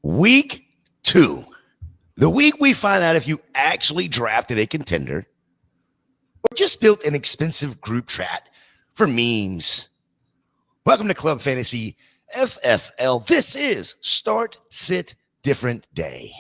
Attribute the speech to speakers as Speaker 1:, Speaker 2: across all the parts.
Speaker 1: Week 2, the week we find out if you actually drafted a contender or just built an expensive group chat for memes. Welcome to Club Fantasy FFL. This is Start, Sit, Different Day.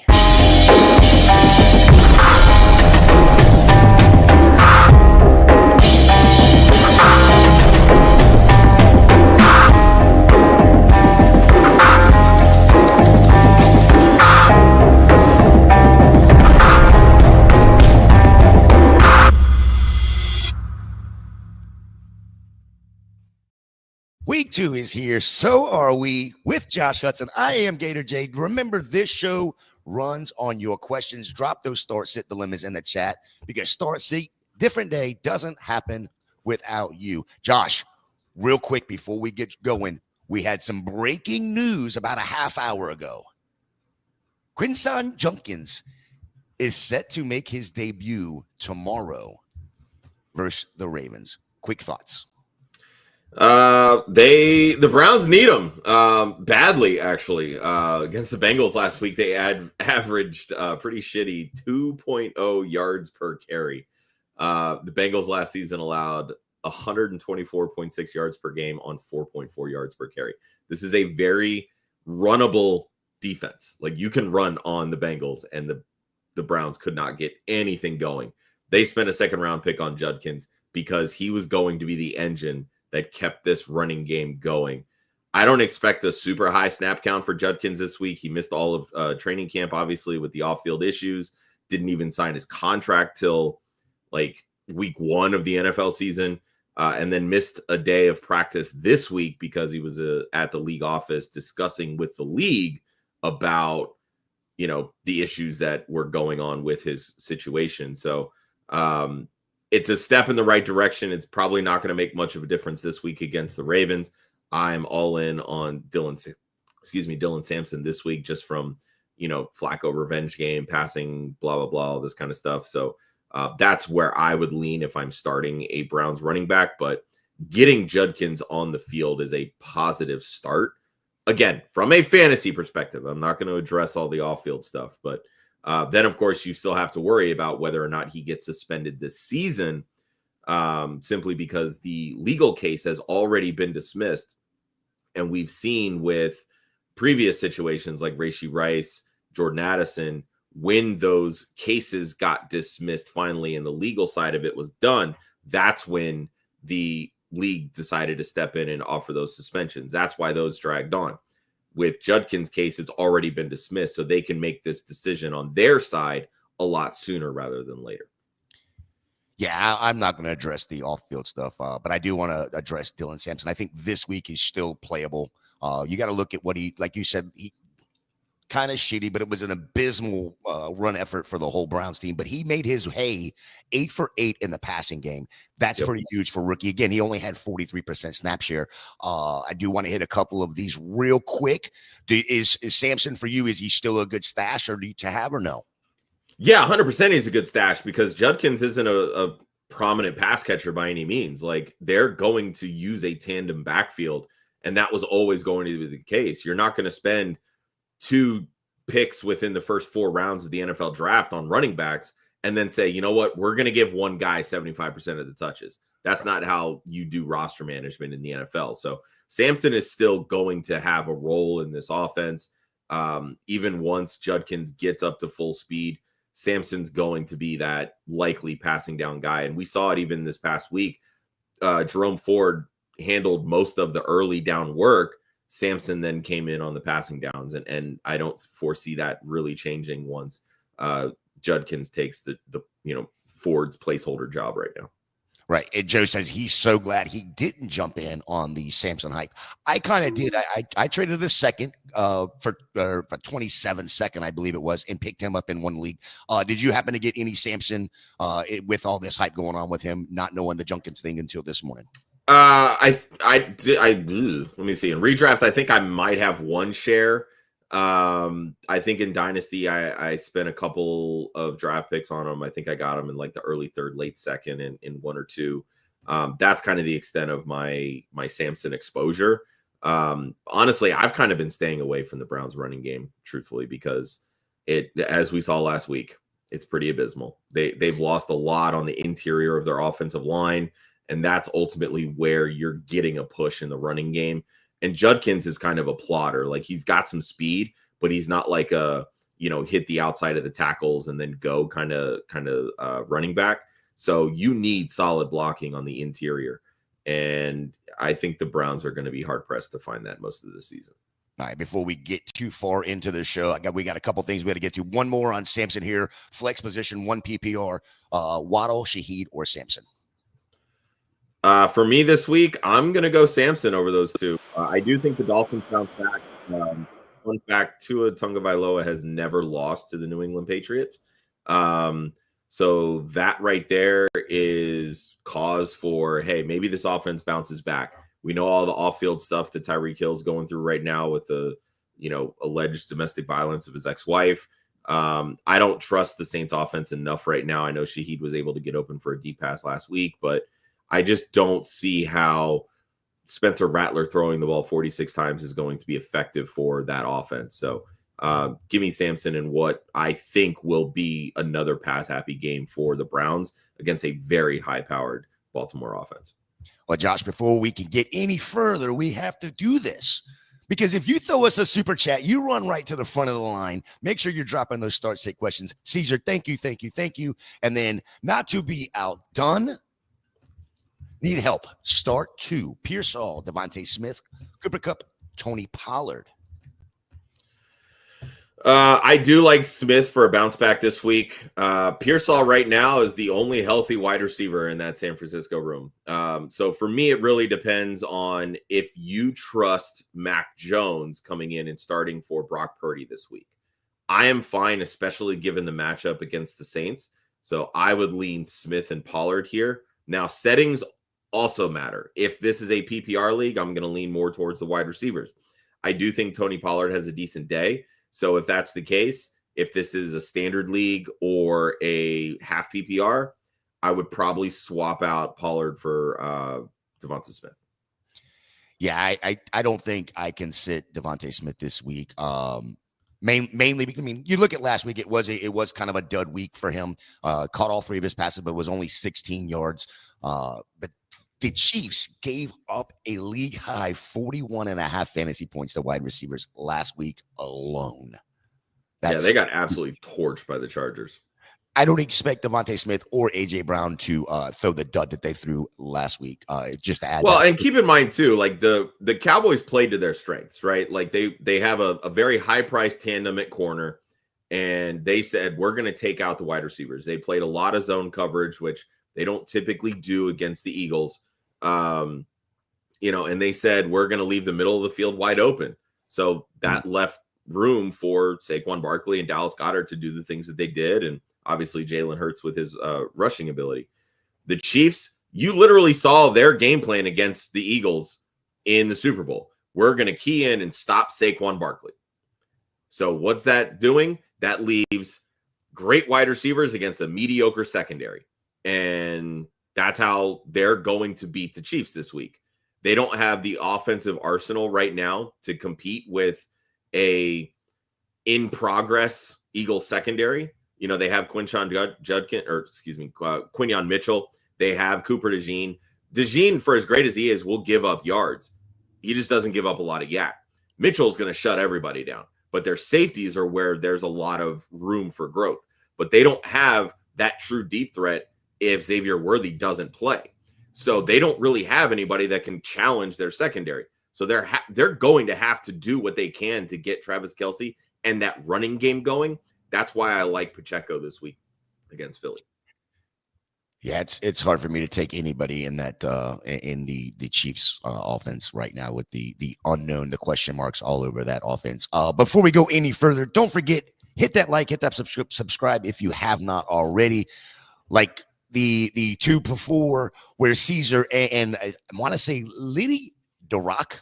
Speaker 1: Week 2 is here. So are we with Josh Hudson. I am Gator Jade. Remember, this show runs on your questions. Drop those start, sit dilemmas in the chat because start, sit, different day doesn't happen without you. Josh, real quick before we get going, we had some breaking news about a half hour ago. Quinshon Judkins is set to make his debut tomorrow versus the Ravens. Quick thoughts.
Speaker 2: The Browns need him badly, actually. Against the Bengals last week, they averaged pretty shitty 2.0 yards per carry. The Bengals last season allowed 124.6 yards per game on 4.4 yards per carry. This is a very runnable defense. Like, you can run on the Bengals, and the Browns could not get anything going. They spent a second round pick on Judkins because he was going to be the engine that kept this running game going. I don't expect a super high snap count for Judkins this week. He missed all of training camp, obviously, with the off-field issues. Didn't even sign his contract till like week 1 of the NFL season, and then missed a day of practice this week because he was at the league office discussing with the league about, the issues that were going on with his situation. So, it's a step in the right direction. It's probably not going to make much of a difference this week against the Ravens. I'm all in on Dylan Sampson this week, just from, Flacco revenge game, passing, blah, blah, blah, all this kind of stuff. So that's where I would lean if I'm starting a Browns running back. But getting Judkins on the field is a positive start. Again, from a fantasy perspective, I'm not going to address all the off-field stuff, but then, of course, you still have to worry about whether or not he gets suspended this season, simply because the legal case has already been dismissed. And we've seen with previous situations like Rashee Rice, Jordan Addison, when those cases got dismissed finally and the legal side of it was done, that's when the league decided to step in and offer those suspensions. That's why those dragged on. With Judkins' case, it's already been dismissed, so they can make this decision on their side a lot sooner rather than later.
Speaker 1: Yeah, I'm not going to address the off-field stuff, but I do want to address Dylan Sampson. I think this week is still playable. You got to look at what he, like you said, he kind of shitty, but it was an abysmal run effort for the whole Browns team. But he made his hay 8 for 8 in the passing game. That's pretty huge for rookie. Again, he only had 43% snap share. I do want to hit a couple of these real quick. Is Sampson for you? Is he still a good stash or to have or no?
Speaker 2: Yeah, 100% he's a good stash because Judkins isn't a prominent pass catcher by any means. Like, they're going to use a tandem backfield, and that was always going to be the case. You're not going to spend 2 picks within the first 4 rounds of the NFL draft on running backs and then say, you know what, we're going to give one guy 75% of the touches. That's not how you do roster management in the NFL. So Sampson is still going to have a role in this offense. Even once Judkins gets up to full speed, Sampson's going to be that likely passing down guy. And we saw it even this past week. Jerome Ford handled most of the early down work. Sampson then came in on the passing downs, and I don't foresee that really changing once Judkins takes the Ford's placeholder job right now.
Speaker 1: Right. And Joe says he's so glad he didn't jump in on the Sampson hype. I kind of did. I traded a second for 27 second, I believe it was, and picked him up in one league. Did you happen to get any Sampson with all this hype going on with him, not knowing the Judkins thing until this morning?
Speaker 2: I let me see. In redraft, I think I might have one share. I think in Dynasty, I spent a couple of draft picks on him. I think I got him in like the early 3rd, late 2nd in 1 or 2. That's kind of the extent of my Sampson exposure. Honestly, I've kind of been staying away from the Browns running game, truthfully, because as we saw last week, it's pretty abysmal. They've lost a lot on the interior of their offensive line, and that's ultimately where you're getting a push in the running game. And Judkins is kind of a plotter. Like, he's got some speed, but he's not like a, hit the outside of the tackles and then go kind of running back. So you need solid blocking on the interior. And I think the Browns are going to be hard pressed to find that most of the season.
Speaker 1: All right, before we get too far into the show, we got a couple things we got to get to. One more on Sampson here. Flex position, 1 PPR, Waddle, Shaheed, or Sampson?
Speaker 2: For me this week, I'm going to go Sampson over those two. I do think the Dolphins bounce back. Fun fact, Tua Tagovailoa has never lost to the New England Patriots. So that right there is cause for, hey, maybe this offense bounces back. We know all the off-field stuff that Tyreek Hill's going through right now with the, alleged domestic violence of his ex-wife. I don't trust the Saints offense enough right now. I know Shaheed was able to get open for a deep pass last week, but I just don't see how Spencer Rattler throwing the ball 46 times is going to be effective for that offense. So give me Sampson in what I think will be another pass-happy game for the Browns against a very high-powered Baltimore offense.
Speaker 1: Well, Josh, before we can get any further, we have to do this. Because if you throw us a super chat, you run right to the front of the line. Make sure you're dropping those start-sit questions. Caesar, thank you. And then, not to be outdone, need help. Start 2. Pearsall, Devontae Smith, Cooper Kupp, Tony Pollard.
Speaker 2: I do like Smith for a bounce back this week. Pearsall right now is the only healthy wide receiver in that San Francisco room. So for me, it really depends on if you trust Mac Jones coming in and starting for Brock Purdy this week. I am fine, especially given the matchup against the Saints. So I would lean Smith and Pollard here. Now, settings also matter. If this is a PPR league, I'm going to lean more towards the wide receivers. I do think Tony Pollard has a decent day. So if that's the case, if this is a standard league or a half PPR, I would probably swap out Pollard for Devonta Smith.
Speaker 1: Yeah, I don't think I can sit Devontae Smith this week. Mainly because, you look at last week, it was kind of a dud week for him. Caught all 3 of his passes, but was only 16 yards. But the Chiefs gave up a league-high 41.5 fantasy points to wide receivers last week alone.
Speaker 2: They got absolutely torched by the Chargers.
Speaker 1: I don't expect Devontae Smith or A.J. Brown to throw the dud that they threw last week. Just to add.
Speaker 2: Well, and keep in mind, too, like the Cowboys played to their strengths, right? Like they have a very high-priced tandem at corner, and they said, we're going to take out the wide receivers. They played a lot of zone coverage, which they don't typically do against the Eagles. And they said, we're going to leave the middle of the field wide open. So that left room for Saquon Barkley and Dallas Goedert to do the things that they did. And obviously Jalen Hurts with his rushing ability. The Chiefs, you literally saw their game plan against the Eagles in the Super Bowl. We're going to key in and stop Saquon Barkley. So what's that doing? That leaves great wide receivers against a mediocre secondary. And that's how they're going to beat the Chiefs this week. They don't have the offensive arsenal right now to compete with a in-progress Eagles secondary. They have Quinshon Judkins, Quinyon Mitchell. They have Cooper DeJean. DeJean, for as great as he is, will give up yards. He just doesn't give up a lot of yak. Mitchell's going to shut everybody down. But their safeties are where there's a lot of room for growth. But they don't have that true deep threat if Xavier Worthy doesn't play. So they don't really have anybody that can challenge their secondary. So they're going to have to do what they can to get Travis Kelce and that running game going. That's why I like Pacheco this week against Philly.
Speaker 1: Yeah, it's hard for me to take anybody in that in the Chiefs offense right now with the unknown, the question marks all over that offense. Before we go any further, don't forget, hit that like, hit that subscribe if you have not already. Like the 2 before where Caesar and I want to say Liddy DeRock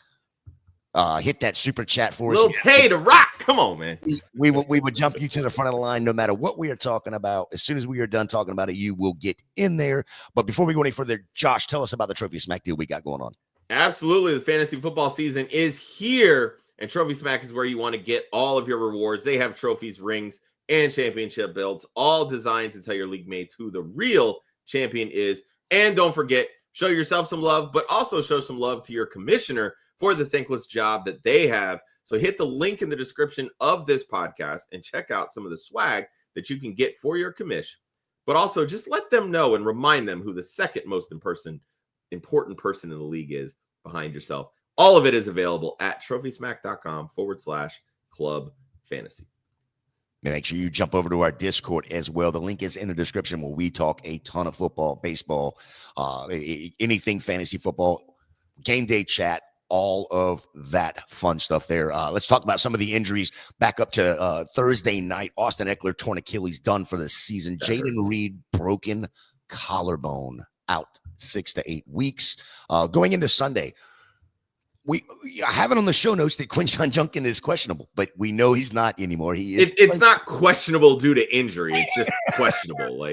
Speaker 1: hit that super chat for us.
Speaker 2: Little Tay DeRock, come on, man.
Speaker 1: We would jump you to the front of the line no matter what we are talking about. As soon as we are done talking about it, you will get in there. But before we go any further, Josh, tell us about the Trophy Smack deal we got going on.
Speaker 2: Absolutely. The fantasy football season is here, and Trophy Smack is where you want to get all of your rewards. They have trophies, rings, and championship belts, all designed to tell your league mates who the real champion is. And don't forget, show yourself some love, but also show some love to your commissioner for the thankless job that they have. So hit the link in the description of this podcast and check out some of the swag that you can get for your commish. But also just let them know and remind them who the second most important person in the league is behind yourself. All of it is available at trophysmack.com/club fantasy.
Speaker 1: Make sure you jump over to our Discord as well. The link is in the description where we talk a ton of football, baseball, anything fantasy football, game day chat, all of that fun stuff there. Let's talk about some of the injuries. Back up to Thursday night. Austin Eckler torn Achilles, done for the season. Jaden Reed, broken collarbone, out 6 to 8 weeks. Going into Sunday, I have it on the show notes that Quinshon Judkins is questionable, but we know he's not anymore. He is.
Speaker 2: It's not questionable due to injury. It's just questionable.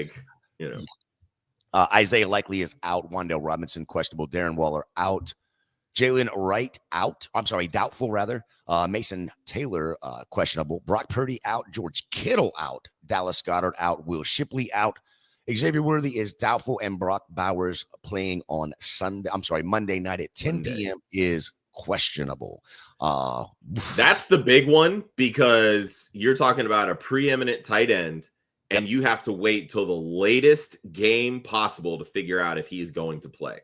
Speaker 1: Isaiah Likely is out. Wan'Dale Robinson questionable. Darren Waller out. Jalen Wright out. I'm sorry, doubtful rather. Mason Taylor questionable. Brock Purdy out. George Kittle out. Dallas Goedert out. Will Shipley out. Xavier Worthy is doubtful, and Brock Bowers playing on Monday night at 10 p.m. is questionable.
Speaker 2: That's the big one, because you're talking about a preeminent tight end, and you have to wait till the latest game possible to figure out if he is going to play.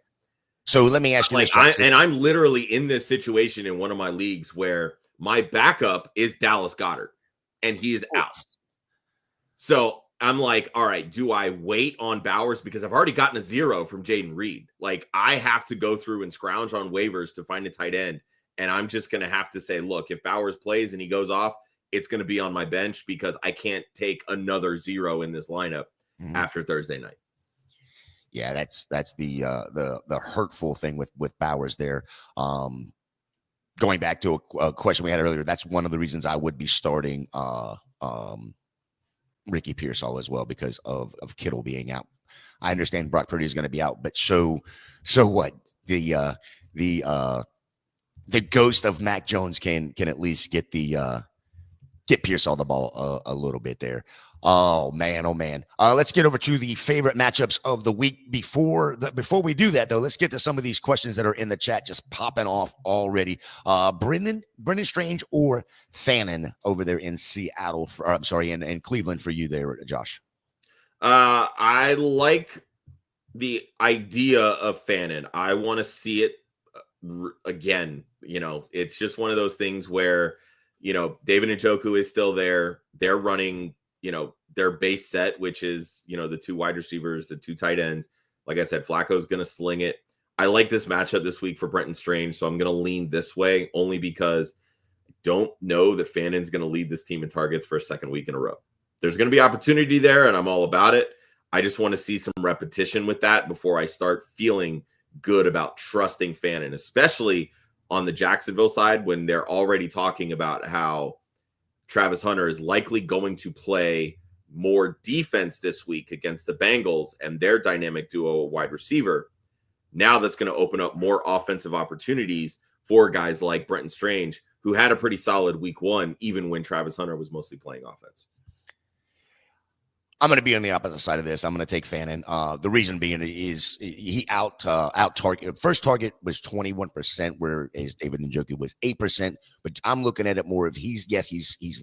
Speaker 1: So let me ask you this.
Speaker 2: I'm literally in this situation in one of my leagues where my backup is Dallas Goedert, and he is out. So I'm like, all right, do I wait on Bowers? Because I've already gotten a 0 from Jaden Reed. Like, I have to go through and scrounge on waivers to find a tight end. And I'm just going to have to say, look, if Bowers plays and he goes off, it's going to be on my bench, because I can't take another 0 in this lineup after Thursday night.
Speaker 1: Yeah, that's the hurtful thing with Bowers there. Going back to a question we had earlier, that's one of the reasons I would be starting Ricky Pearsall as well, because of Kittle being out. I understand Brock Purdy is going to be out, but so what? The ghost of Mac Jones can at least get Pearsall the ball a little bit there. Oh man. Let's get over to the favorite matchups of the week. Before we do that, though, let's get to some of these questions that are in the chat just popping off already. Brendan Strange or Fannin over there in Seattle? In Cleveland for you there, Josh.
Speaker 2: I like the idea of Fannin. I want to see it again. It's just one of those things where, David Njoku is still there. They're running, their base set, which is, the 2 wide receivers, the 2 tight ends. Like I said, Flacco's going to sling it. I like this matchup this week for Brenton Strange, so I'm going to lean this way, only because I don't know that Fannin's going to lead this team in targets for a second week in a row. There's going to be opportunity there, and I'm all about it. I just want to see some repetition with that before I start feeling good about trusting Fannin, especially on the Jacksonville side, when they're already talking about how Travis Hunter is likely going to play more defense this week against the Bengals and their dynamic duo wide receiver. Now that's going to open up more offensive opportunities for guys like Brenton Strange, who had a pretty solid week 1, even when Travis Hunter was mostly playing offense.
Speaker 1: I'm going to be on the opposite side of this. I'm going to take Fannin. The reason being is he out target. First target was 21%, whereas David Njoku was 8%. But I'm looking at it more of he's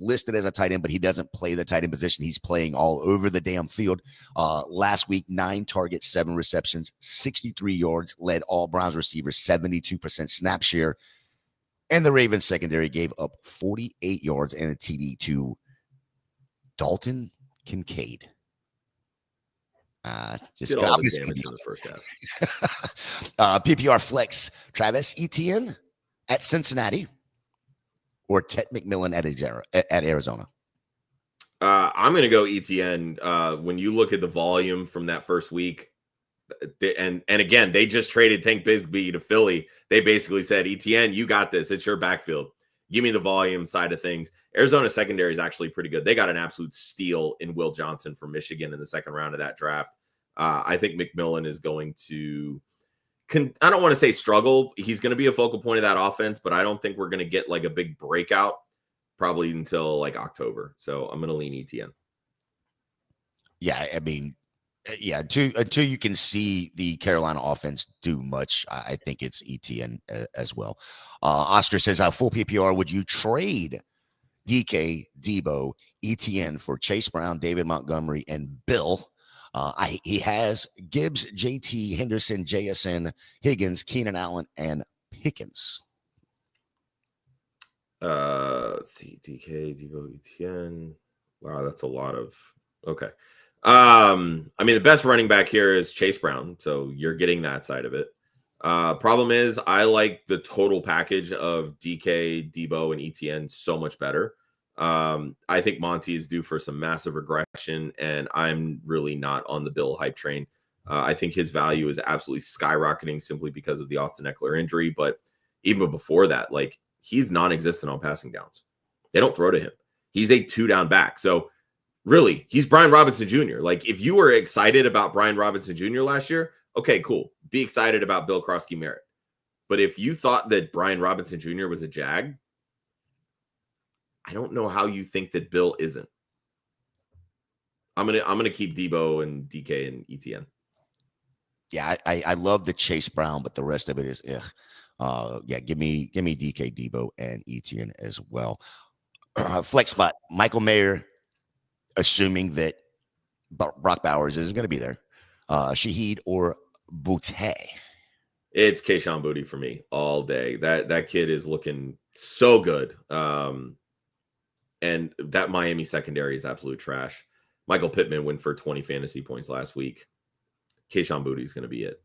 Speaker 1: listed as a tight end, but he doesn't play the tight end position. He's playing all over the damn field. Last week, 9 targets, 7 receptions, 63 yards, led all Browns receivers, 72% snap share. And the Ravens secondary gave up 48 yards and a TD to Dalton Kincaid.
Speaker 2: Just got all the damage in the first half.
Speaker 1: PPR flex, Travis Etienne at Cincinnati or Ted McMillan at Arizona?
Speaker 2: I'm going to go Etienne. When you look at the volume from that first week, and again, they just traded Tank Bigsby to Philly. They basically said, Etienne, you got this. It's your backfield. Give me the volume side of things. Arizona secondary is actually pretty good. They got an absolute steal in Will Johnson from Michigan in the second round of that draft. I think McMillan is going to I don't want to say struggle. He's going to be a focal point of that offense, but I don't think we're going to get like a big breakout probably until like October. So I'm going to lean ETN.
Speaker 1: Yeah, I mean, yeah, until you can see the Carolina offense do much, I think it's ETN as well. Oscar says, full PPR, would you trade DK, Debo, ETN for Chase Brown, David Montgomery, and Bill? He has Gibbs, JT, Henderson, JSN, Higgins, Keenan Allen, and Pickens.
Speaker 2: Let's see, DK, Debo, ETN. Wow, that's a lot of okay. I mean, the best running back here is Chase Brown, so you're getting that side of it. Problem is, I like the total package of DK, Debo, and ETN so much better. I think Monty is due for some massive regression, and I'm really not on the Bill hype train. I think his value is absolutely skyrocketing simply because of the Austin Eckler injury. But even before that, like, he's non-existent on passing downs. They don't throw to him. He's a 2-down back. So really, he's Brian Robinson Jr. Like, if you were excited about Brian Robinson Jr. last year, okay, cool. Be excited about Bill Krosky-Merritt. But if you thought that Brian Robinson Jr. was a Jag, I don't know how you think that Bill isn't. I'm gonna keep Debo and DK and ETN.
Speaker 1: Yeah, I love the Chase Brown, but the rest of it is yeah, give me DK, Debo, and ETN as well. Flex spot, Michael Mayer, assuming that Brock Bowers isn't going to be there. Shaheed or Boutte?
Speaker 2: It's Quinshon Judkins for me all day. That kid is looking so good. And that Miami secondary is absolute trash. Michael Pittman went for 20 fantasy points last week. Quinshon Judkins is going to be it.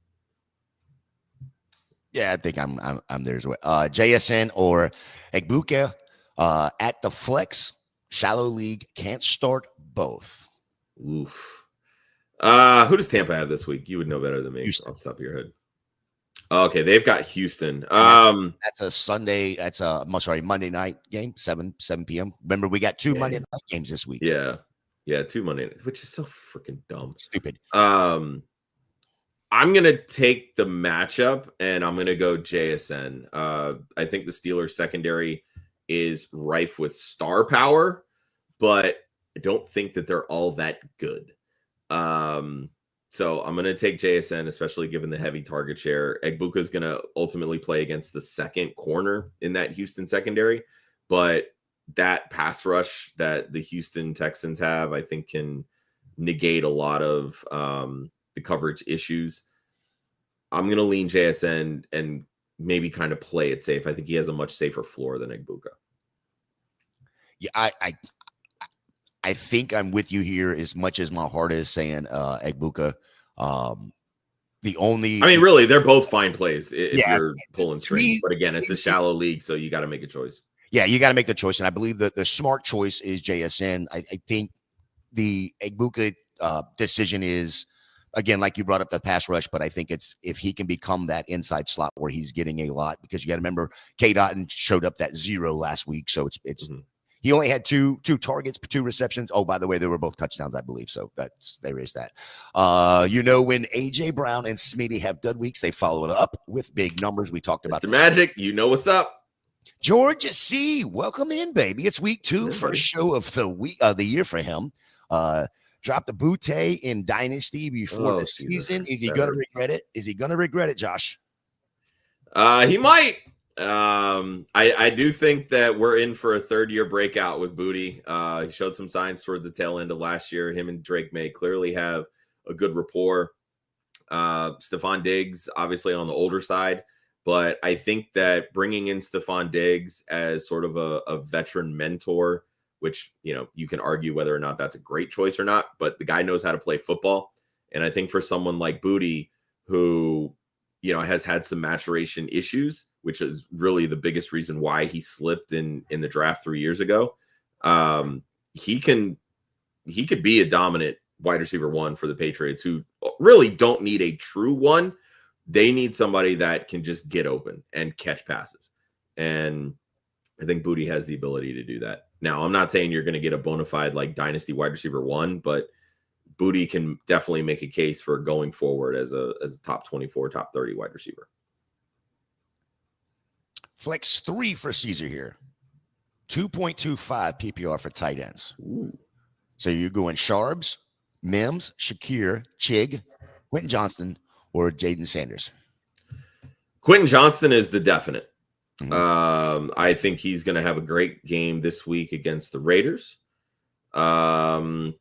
Speaker 1: Yeah, I think I'm there as well. JSN or Egbuka at the flex. Shallow league, can't start both.
Speaker 2: Oof. Who does Tampa have this week? You would know better than me.
Speaker 1: Houston.
Speaker 2: Off the top of your head. Okay, they've got Houston.
Speaker 1: That's a Sunday. That's a Monday night game, 7 p.m. Remember, we got 2 Monday night games this week.
Speaker 2: Yeah, 2 Monday nights, which is so freaking dumb.
Speaker 1: Stupid.
Speaker 2: I'm gonna take the matchup and I'm gonna go JSN. I think the Steelers secondary is rife with star power, but I don't think that they're all that good. So I'm going to take JSN, especially given the heavy target share. Egbuka is going to ultimately play against the second corner in that Houston secondary, but that pass rush that the Houston Texans have, I think, can negate a lot of the coverage issues. I'm going to lean JSN and maybe kind of play it safe. I think he has a much safer floor than Egbuka.
Speaker 1: Yeah, I think I'm with you here as much as my heart is saying Egbuka.
Speaker 2: Really, they're both fine plays if you're pulling strings. But again, it's a shallow league, so you got to make a choice.
Speaker 1: Yeah, you got to make the choice. And I believe that the smart choice is JSN. I think the Egbuka decision is, again, like you brought up the pass rush, but I think it's if he can become that inside slot where he's getting a lot, because you got to remember K. Dotton showed up that 0 last week. So it's He only had two targets, 2 receptions. Oh, by the way, they were both touchdowns, I believe. So there is that. When AJ Brown and Smitty have dud weeks, they follow it up with big numbers. We talked about
Speaker 2: the magic. You know what's up.
Speaker 1: George C, welcome in, baby. It's week 2, first show of the year for him. Dropped the Boutte in Dynasty before the season. Is he going to regret it? Is he going to regret it, Josh?
Speaker 2: He might. I do think that we're in for a 3rd-year breakout with Booty. He showed some signs toward the tail end of last year. Him and Drake May clearly have a good rapport. Stephon Diggs, obviously on the older side, but I think that bringing in Stephon Diggs as sort of a veteran mentor, which, you can argue whether or not that's a great choice or not, but the guy knows how to play football. And I think for someone like Booty, who, has had some maturation issues, which is really the biggest reason why he slipped in the draft 3 years ago. He could be a dominant wide receiver 1 for the Patriots, who really don't need a true one. They need somebody that can just get open and catch passes. And I think Booty has the ability to do that. Now, I'm not saying you're going to get a bona fide like dynasty wide receiver 1, but Booty can definitely make a case for going forward as a top 24, top 30 wide receiver.
Speaker 1: Flex 3 for Caesar here. 2.25 PPR for tight ends.
Speaker 2: Ooh.
Speaker 1: So you're going Sharbs, Mims, Shakir, Chig, Quinton Johnston, or Jaden Sanders.
Speaker 2: Quinton Johnston is the definite.
Speaker 1: Mhm.
Speaker 2: I think he's going to have a great game this week against the Raiders. Shakir,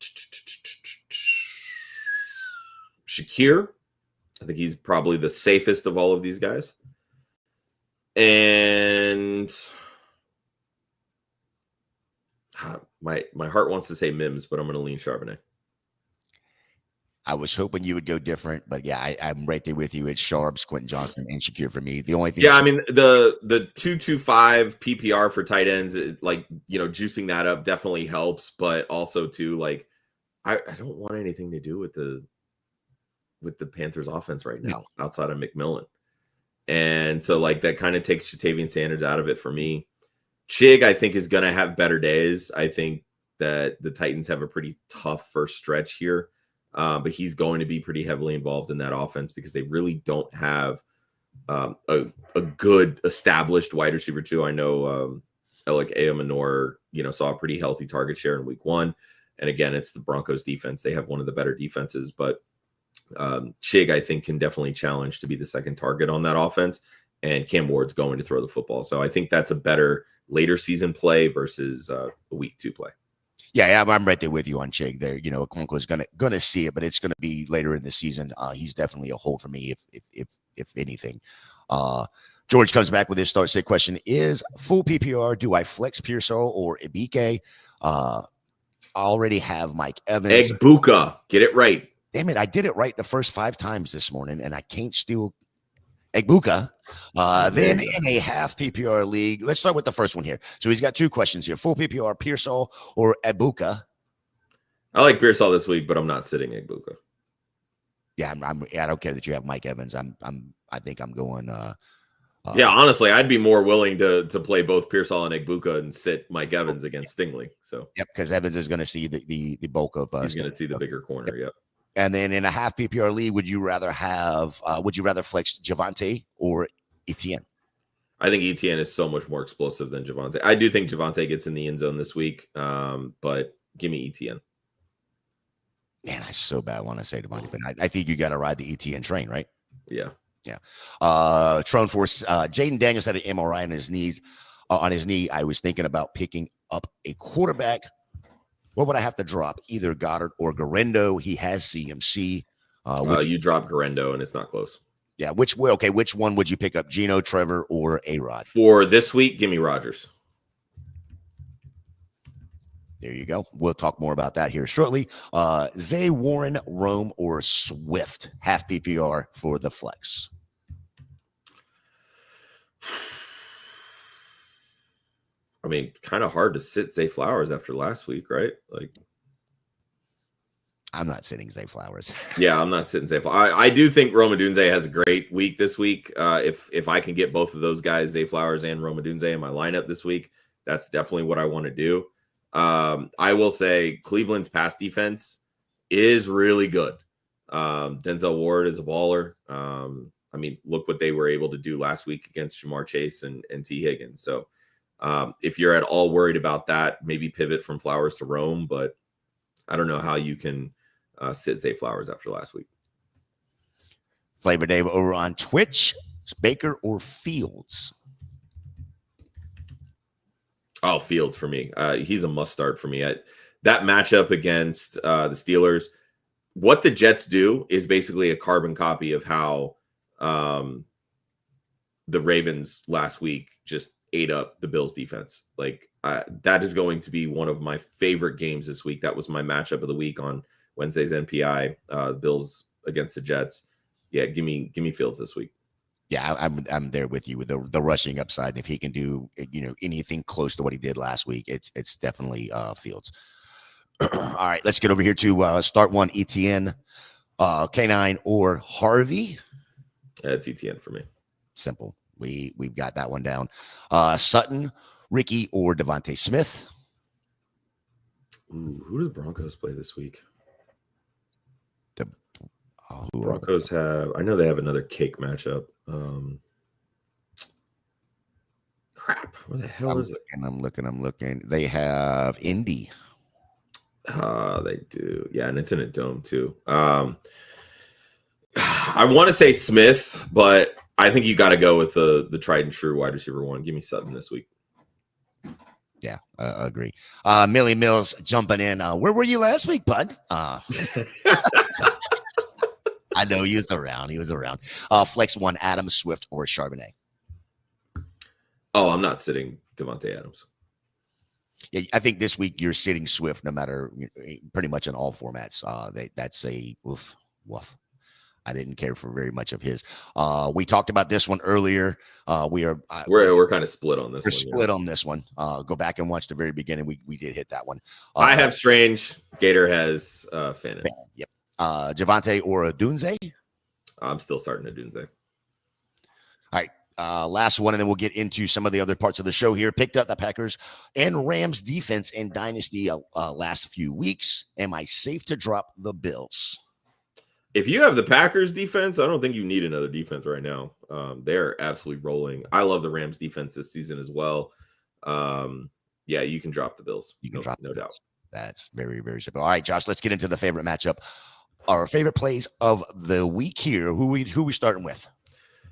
Speaker 2: I think he's probably the safest of all of these guys. And my heart wants to say Mims, but I'm going to lean Charbonnet.
Speaker 1: I was hoping you would go different, but yeah, I'm right there with you. It's Sharbs, Quinton Johnston, and Shakir for me. The only thing,
Speaker 2: I mean, the 2.25 PPR for tight ends, like, juicing that up definitely helps, but also too, like, I don't want anything to do with the Panthers offense right now outside of McMillan. And so, like, that kind of takes Jatavian Sanders out of it for me. Chig, I think, is going to have better days. I think that the Titans have a pretty tough first stretch here, but he's going to be pretty heavily involved in that offense because they really don't have a good established wide receiver too. I know Alec Ayamanor, saw a pretty healthy target share in week 1. And again, it's the Broncos defense. They have one of the better defenses, but Chig, I think, can definitely challenge to be the second target on that offense. And Cam Ward's going to throw the football. So I think that's a better later season play versus a week 2 play.
Speaker 1: Yeah, I'm right there with you on Chig there. Okonkwo is gonna see it, but it's gonna be later in the season. He's definitely a hold for me if anything. George comes back with his start sit question: is full PPR? Do I flex Pearsall or Ibike? I already have Mike Evans.
Speaker 2: Egbuka, get it right.
Speaker 1: Damn it, I did it right the first 5 times this morning, and I can't steal Egbuka. Then in a half PPR league, let's start with the first one here. So he's got 2 questions here: full PPR, Pearsall or Egbuka.
Speaker 2: I like Pearsall this week, but I'm not sitting Egbuka.
Speaker 1: Yeah, I don't care that you have Mike Evans. I think I'm going.
Speaker 2: Yeah, honestly, I'd be more willing to play both Pearsall and Egbuka and sit Mike Evans against Stingley. So
Speaker 1: yep, because Evans is going to see the bulk of.
Speaker 2: He's going to see the bigger corner. Yep.
Speaker 1: And then in a half PPR league, would you rather flex Javonte or Etienne?
Speaker 2: I think Etienne is so much more explosive than Javonte. I do think Javonte gets in the end zone this week, but give me Etienne.
Speaker 1: Man, I so bad want to say Javonte, but I think you got to ride the Etienne train, right?
Speaker 2: Yeah.
Speaker 1: Tron Force, Jaden Daniels had an MRI on his knees. On his knee, I was thinking about picking up a quarterback. What would I have to drop? Either Goddard or Garendo. He has CMC.
Speaker 2: You drop Garendo, and it's not close.
Speaker 1: Yeah. Which one would you pick up? Geno, Trevor, or A-Rod?
Speaker 2: For this week, give me Rodgers.
Speaker 1: There you go. We'll talk more about that here shortly. Zay, Warren, Rome, or Swift? Half PPR for the flex.
Speaker 2: I mean, kind of hard to sit Zay Flowers after last week, right? Like,
Speaker 1: I'm not sitting Zay Flowers.
Speaker 2: Yeah, I'm not sitting Zay Flowers. I do think Rome Odunze has a great week this week. If I can get both of those guys, Zay Flowers and Rome Odunze, in my lineup this week, that's definitely what I want to do. I will say Cleveland's pass defense is really good. Denzel Ward is a baller. I mean, look what they were able to do last week against Jamar Chase and T. Higgins. So if you're at all worried about that, maybe pivot from Flowers to Rome, but I don't know how you can sit Zay Flowers after last week.
Speaker 1: Flavor Dave over on Twitch. Baker or Fields?
Speaker 2: Oh, Fields for me. He's a must start for me. That matchup against the Steelers, what the Jets do is basically a carbon copy of how the Ravens last week just ate up the Bills defense. Like that is going to be one of my favorite games this week. That was my matchup of the week on Wednesday's NPI, Bills against the Jets. Yeah, give me Fields this week.
Speaker 1: Yeah, I'm there with you with the rushing upside. And if he can do anything close to what he did last week, it's definitely Fields. All right, let's get over here to start one. Etienne, K9 or Harvey.
Speaker 2: It's Etienne for me.
Speaker 1: Simple. We've got that one down. Sutton, Ricky, or Devontae Smith.
Speaker 2: Ooh, who do the Broncos play this week?
Speaker 1: Who
Speaker 2: Broncos have, I know they have another cake matchup. Crap. Where the hell is it?
Speaker 1: I'm looking. They have Indy.
Speaker 2: They do. Yeah, and it's in a dome too. I want to say Smith, but I think you got to go with the tried and true wide receiver one. Give me Sutton this week.
Speaker 1: Yeah, agree. Millie Mills jumping in. Where were you last week, bud? I know he was around. Flex one, Adams, Swift, or Charbonnet.
Speaker 2: Oh, I'm not sitting Devontae Adams.
Speaker 1: Yeah, I think this week you're sitting Swift, no matter pretty much in all formats. That's a woof. I didn't care for very much of his. We talked about this one earlier. We're
Speaker 2: kind of split on this.
Speaker 1: We're split on this one. Go back and watch the very beginning. We did hit that one.
Speaker 2: I have Strange. Gator has Fannin.
Speaker 1: Yep. Javante or Dunze?
Speaker 2: I'm still starting Dunze.
Speaker 1: All right. Last one, and then we'll get into some of the other parts of the show here. Picked up the Packers and Rams defense in Dynasty last few weeks. Am I safe to drop the Bills?
Speaker 2: If you have the Packers defense, I don't think you need another defense right now. They're absolutely rolling. I love the Rams defense this season as well. Yeah, you can drop the Bills.
Speaker 1: You can drop
Speaker 2: no doubt.
Speaker 1: That's very, very simple. All right, Josh, let's get into the favorite matchup. Our favorite plays of the week here. Who we starting with?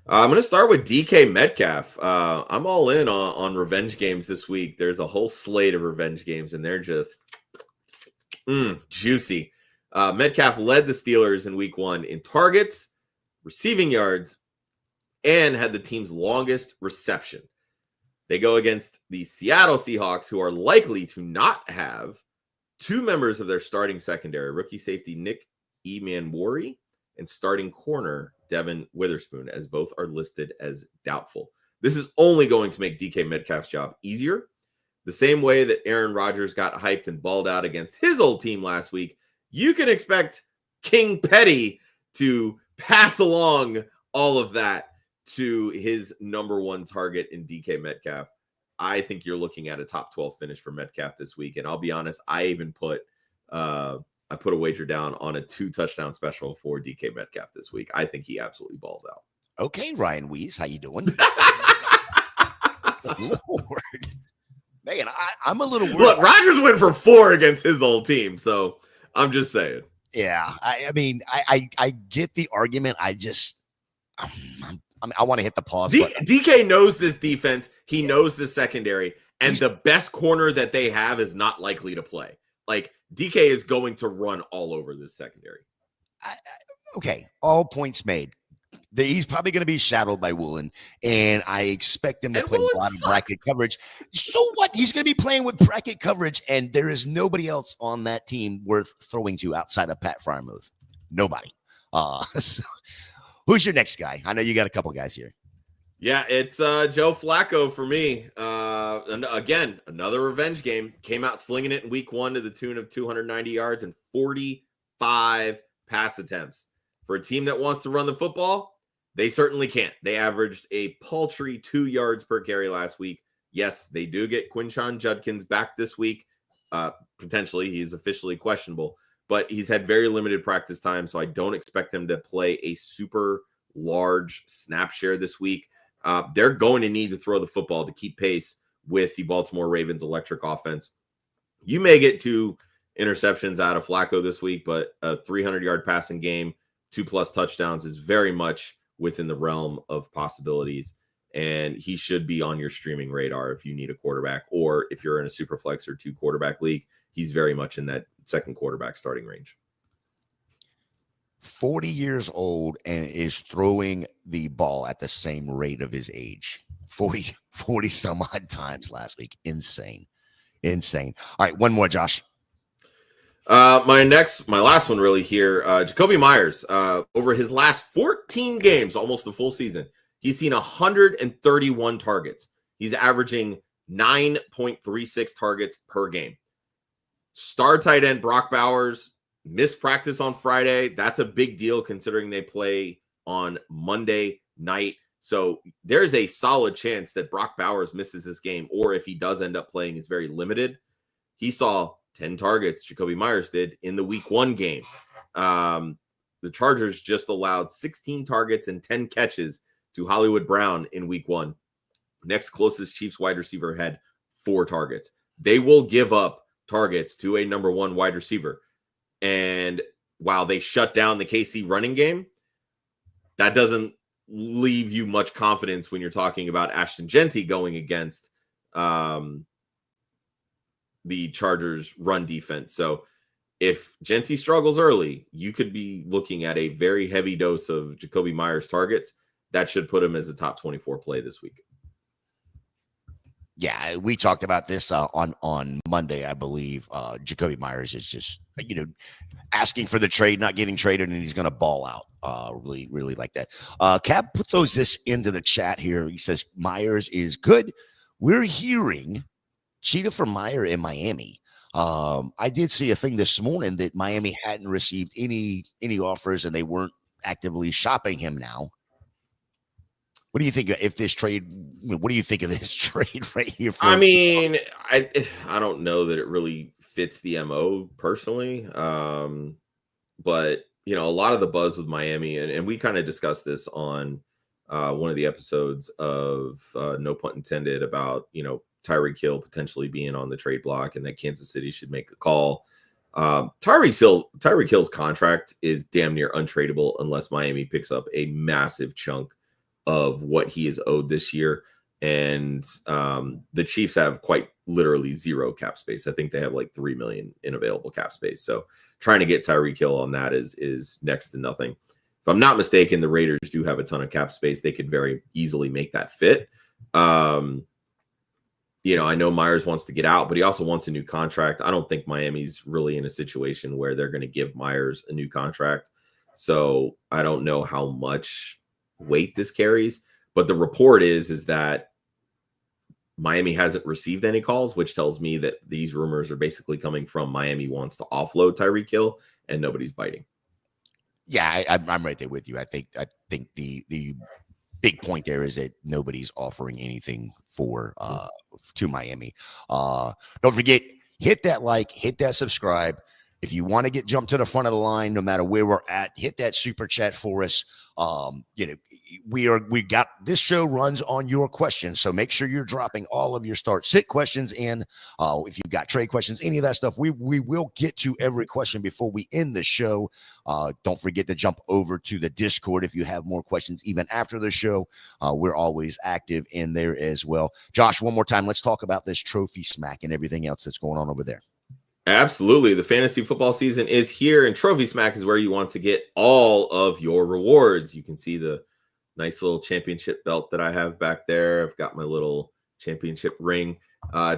Speaker 2: I'm going to start with DK Metcalf. I'm all in on revenge games this week. There's a whole slate of revenge games, and they're just juicy. Metcalf led the Steelers in week 1 in targets, receiving yards, and had the team's longest reception. They go against the Seattle Seahawks, who are likely to not have 2 members of their starting secondary, rookie safety Nick Emanwari and starting corner Devin Witherspoon, as both are listed as doubtful. This is only going to make DK Metcalf's job easier. The same way that Aaron Rodgers got hyped and balled out against his old team last week, you can expect King Petty to pass along all of that to his number 1 target in DK Metcalf. I think you're looking at a top 12 finish for Metcalf this week. And I'll be honest, I even put a wager down on a 2-touchdown special for DK Metcalf this week. I think he absolutely balls out.
Speaker 1: Okay, Ryan Weiss, how you doing? Lord. Man, I'm a little worried.
Speaker 2: Look, Rodgers went for 4 against his old team, so I'm just saying.
Speaker 1: Yeah, I mean, I get the argument. I want to hit the pause button.
Speaker 2: DK knows this defense. He knows the secondary, and the best corner that they have is not likely to play. Like, DK is going to run all over this secondary.
Speaker 1: Okay, all points made. He's probably going to be shadowed by Woolen, and I expect him to play a lot of bracket coverage. So what? He's going to be playing with bracket coverage, and there is nobody else on that team worth throwing to outside of Pat Freiermuth. Nobody. So who's your next guy? I know you got a couple guys here.
Speaker 2: Yeah, it's Joe Flacco for me. And again, another revenge game. Came out slinging it in week 1 to the tune of 290 yards and 45 pass attempts. For a team that wants to run the football, they certainly can't. They averaged a paltry 2 yards per carry last week. Yes, they do get Quinshon Judkins back this week. Potentially, he's officially questionable, but he's had very limited practice time, so I don't expect him to play a super large snap share this week. They're going to need to throw the football to keep pace with the Baltimore Ravens electric offense. You may get 2 interceptions out of Flacco this week, but a 300-yard passing game, 2+ touchdowns is very much within the realm of possibilities. And he should be on your streaming radar if you need a quarterback, or if you're in a super flex or 2 quarterback league, he's very much in that second quarterback starting range.
Speaker 1: 40 years old and is throwing the ball at the same rate of his age. 40 some odd times last week. Insane. All right, one more, Josh.
Speaker 2: My last one really here, Jakobi Meyers, over his last 14 games, almost the full season, he's seen 131 targets. He's averaging 9.36 targets per game. Star tight end Brock Bowers missed practice on Friday. That's a big deal considering they play on Monday night. So there's a solid chance that Brock Bowers misses this game, or if he does end up playing, it's very limited. He saw 10 targets, Jakobi Meyers did, in the week 1 game. the Chargers just allowed 16 targets and 10 catches to Hollywood Brown in week 1. Next closest Chiefs wide receiver had 4 targets. They will give up targets to a number 1 wide receiver. And while they shut down the KC running game, that doesn't leave you much confidence when you're talking about Ashton Genty going against the Chargers run defense. So if Genty struggles early, you could be looking at a very heavy dose of Jakobi Meyers targets. That should put him as a top 24 play this week.
Speaker 1: Yeah, we talked about this on Monday, I believe. Jakobi Meyers is just, asking for the trade, not getting traded, and he's going to ball out. Really, really like that. Cap throws this into the chat here. He says, Myers is good. We're hearing Cheetah for Meyer in Miami. I did see a thing this morning that Miami hadn't received any offers, and they weren't actively shopping him now. What do you think if this trade? What do you think of this trade right here?
Speaker 2: I mean, I don't know that it really fits the MO personally, but a lot of the buzz with Miami, and we kind of discussed this on one of the episodes of No Pun Intended about Tyreek Hill potentially being on the trade block and that Kansas City should make a call. Tyreek Hill's contract is damn near untradeable unless Miami picks up a massive chunk of what he is owed this year. And the Chiefs have quite literally zero cap space. I think they have like $3 million in available cap space. So trying to get Tyreek Hill on that is next to nothing. If I'm not mistaken, the Raiders do have a ton of cap space. They could very easily make that fit. I know Myers wants to get out, but he also wants a new contract. I don't think Miami's really in a situation where they're going to give Myers a new contract. So I don't know how much weight this carries, but the report is that Miami hasn't received any calls, which tells me that these rumors are basically coming from Miami wants to offload Tyreek Hill and nobody's biting.
Speaker 1: Yeah, I'm right there with you. I think the big point there is that nobody's offering anything for to Miami. Don't forget, hit that like, hit that subscribe. If you want to get jumped to the front of the line, no matter where we're at, hit that super chat for us. We got this show runs on your questions, so make sure you're dropping all of your start sit questions in. If you've got trade questions, any of that stuff, we will get to every question before we end the show. Don't forget to jump over to the Discord if you have more questions even after the show. We're always active in there as well. Josh, one more time, let's talk about this trophy smack and everything else that's going on over there.
Speaker 2: Absolutely. The fantasy football season is here, and Trophy Smack is where you want to get all of your rewards. You can see the nice little championship belt that I have back there. I've got my little championship ring.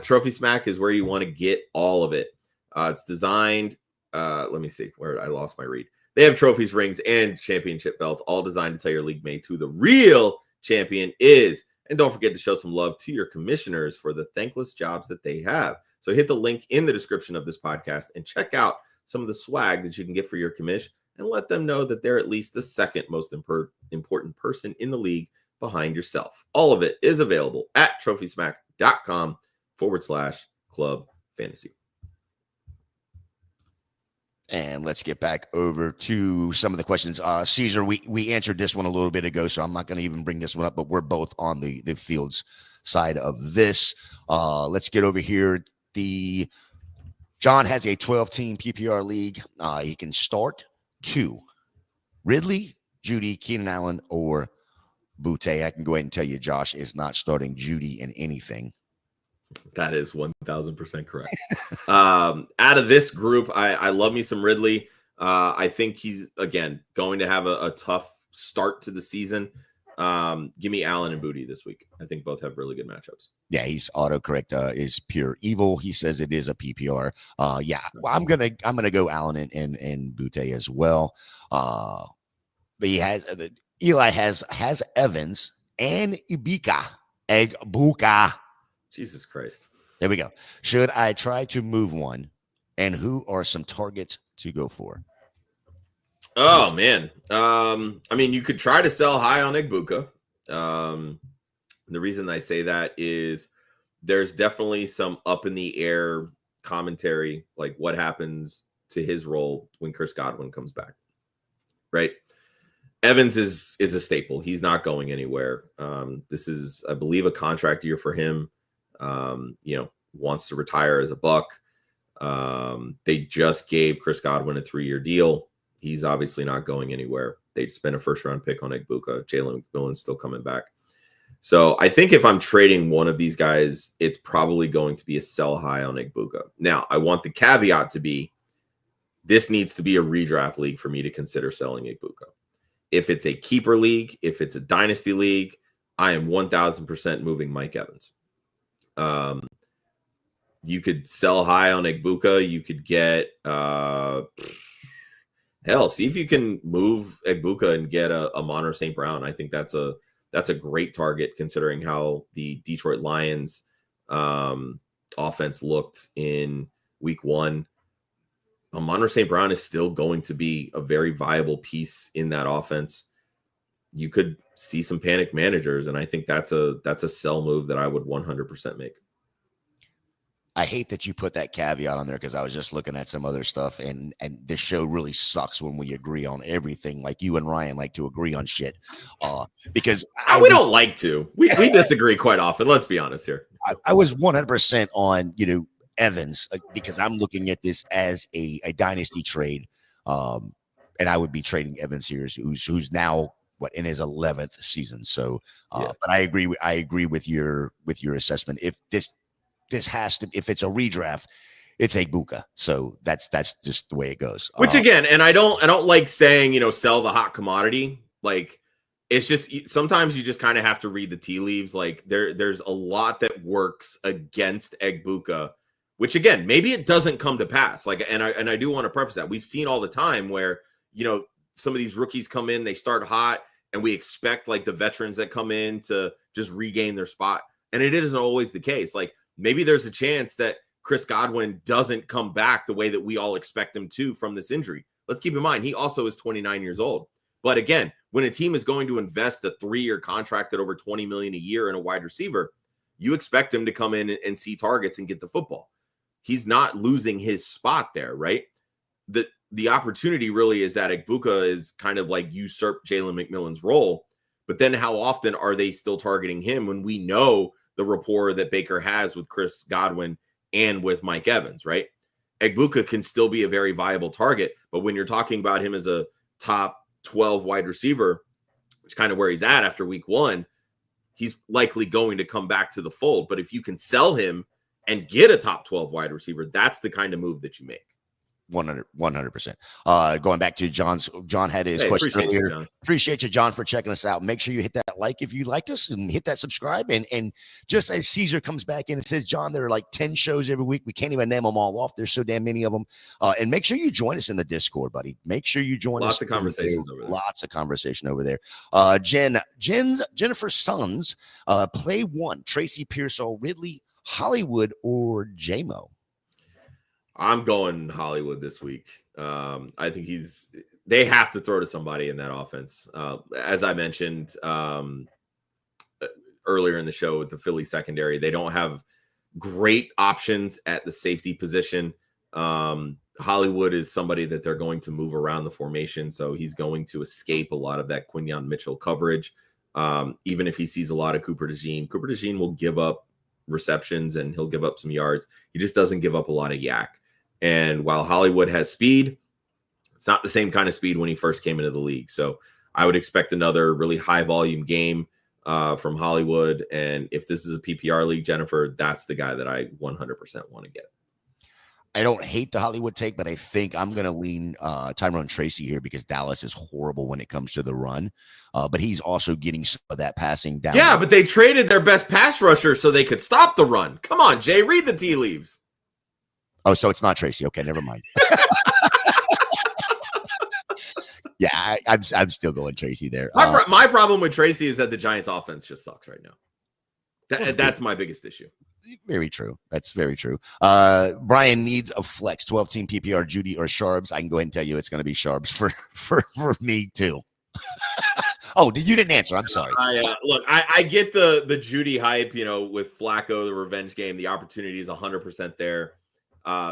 Speaker 2: Trophy Smack is where you want to get all of it. It's designed. Let me see where I lost my read. They have trophies, rings, and championship belts, all designed to tell your league mates who the real champion is. And don't forget to show some love to your commissioners for the thankless jobs that they have. So hit the link in the description of this podcast and check out some of the swag that you can get for your commish and let them know that they're at least the second most important person in the league behind yourself. All of it is available at trophysmack.com/club fantasy.
Speaker 1: And let's get back over to some of the questions. Caesar, we answered this one a little bit ago, so I'm not going to even bring this one up, but we're both on the Fields side of this. Let's get over here. John has a 12-team PPR league. He can start 2. Ridley, Judy, Keenan Allen, or Butte. I can go ahead and tell you Josh is not starting Judy in anything.
Speaker 2: That is 1,000% correct. Out of this group, I love me some Ridley. I think he's, again, going to have a tough start to the season. Give me Allen and Booty this week. I think both have really good matchups. Yeah, he's autocorrect is pure evil. He says it is a PPR. Yeah, well, I'm gonna go Allen and Butte as well. But he has Eli has Evans and Egbuka. Jesus Christ.
Speaker 1: There we go. Should I try to move one? And who are some targets to go for?
Speaker 2: Oh, man. I mean, you could try to sell high on Egbuka. The reason I say that is there's definitely some up in the air commentary, like what happens to his role when Chris Godwin comes back. right? Evans is a staple. He's not going anywhere. This is, I believe, a contract year for him. Wants to retire as a Buck. They just gave Chris Godwin a 3-year deal. He's obviously not going anywhere. They spent a first-round pick on Egbuka. Jalen McMillan's still coming back. So I think if I'm trading one of these guys, it's probably going to be a sell high on Egbuka. Now, I want the caveat to be, this needs to be a redraft league for me to consider selling Egbuka. If it's a keeper league, if it's a dynasty league, I am 1,000% moving Mike Evans. You could sell high on Egbuka. You could get, see if you can move Egbuka and get a Amon-Ra St. Brown. I think that's a great target considering how the Detroit Lions offense looked in week 1. Amon-Ra St. Brown is still going to be a very viable piece in that offense. You could see some panic managers, and I think that's a sell move that I would 100% make.
Speaker 1: I hate that you put that caveat on there because I was just looking at some other stuff, and this show really sucks when we agree on everything. Like you and Ryan like to agree on shit, because
Speaker 2: we don't like to. We disagree quite often. Let's be honest here.
Speaker 1: I was 100% on Evans because I'm looking at this as a dynasty trade, and I would be trading Evans here, who's now in his 11th season. So, but I agree with your assessment. If this has to, if it's a redraft, it's Egbuka. So that's just the way it goes.
Speaker 2: Which again, and I don't like saying, sell the hot commodity. Like, it's just, sometimes you just kind of have to read the tea leaves. Like there's a lot that works against Egbuka, which again, maybe it doesn't come to pass. Like, and I do want to preface that we've seen all the time where, some of these rookies come in, they start hot, and we expect like the veterans that come in to just regain their spot. And it isn't always the case. Like, maybe there's a chance that Chris Godwin doesn't come back the way that we all expect him to from this injury. Let's keep in mind, he also is 29 years old. But again, when a team is going to invest a 3-year contract at over $20 million a year in a wide receiver, you expect him to come in and see targets and get the football. He's not losing his spot there, right? The opportunity really is that Egbuka is kind of like usurped Jalen McMillan's role. But then how often are they still targeting him when we know the rapport that Baker has with Chris Godwin and with Mike Evans, right? Egbuka can still be a very viable target, but when you're talking about him as a top 12 wide receiver, which is kind of where he's at after week 1, he's likely going to come back to the fold. But if you can sell him and get a top 12 wide receiver, that's the kind of move that you make.
Speaker 1: 100%. Going back to John had his question earlier. Appreciate you, John, for checking us out. Make sure you hit that like if you liked us, and hit that subscribe. And just as Caesar comes back in and says, John, there are like 10 shows every week. We can't even name them all off. There's so damn many of them. And make sure you join us in the Discord, buddy. Make sure you join us.
Speaker 2: Lots of conversations over there.
Speaker 1: Lots of conversation over there. Jennifer's sons, play 1, Tracy Pearsall, Ridley, Hollywood, or JMO.
Speaker 2: I'm going Hollywood this week. I think they have to throw to somebody in that offense. As I mentioned earlier in the show with the Philly secondary, they don't have great options at the safety position. Hollywood is somebody that they're going to move around the formation, so he's going to escape a lot of that Quinyon Mitchell coverage. Even if he sees a lot of Cooper DeJean will give up receptions and he'll give up some yards. He just doesn't give up a lot of yak. And while Hollywood has speed, it's not the same kind of speed when he first came into the league. So I would expect another really high volume game from Hollywood. And if this is a PPR league, Jennifer, that's the guy that I 100% want to get.
Speaker 1: I don't hate the Hollywood take, but I think I'm going to lean Tyrone Tracy here because Dallas is horrible when it comes to the run. But he's also getting some of that passing down.
Speaker 2: Yeah, but they traded their best pass rusher so they could stop the run. Come on, Jay, read the tea leaves.
Speaker 1: Oh, so it's not Tracy. Okay, never mind. Yeah, I'm still going Tracy there.
Speaker 2: My problem with Tracy is that the Giants offense just sucks right now. That's my biggest issue.
Speaker 1: Very true. That's very true. Brian needs a flex 12-team PPR, Judy or Sharps. I can go ahead and tell you it's going to be Sharps for me too. Oh, you didn't answer. I'm sorry.
Speaker 2: Look, I get the Judy hype, with Flacco, the revenge game. The opportunity is 100% there.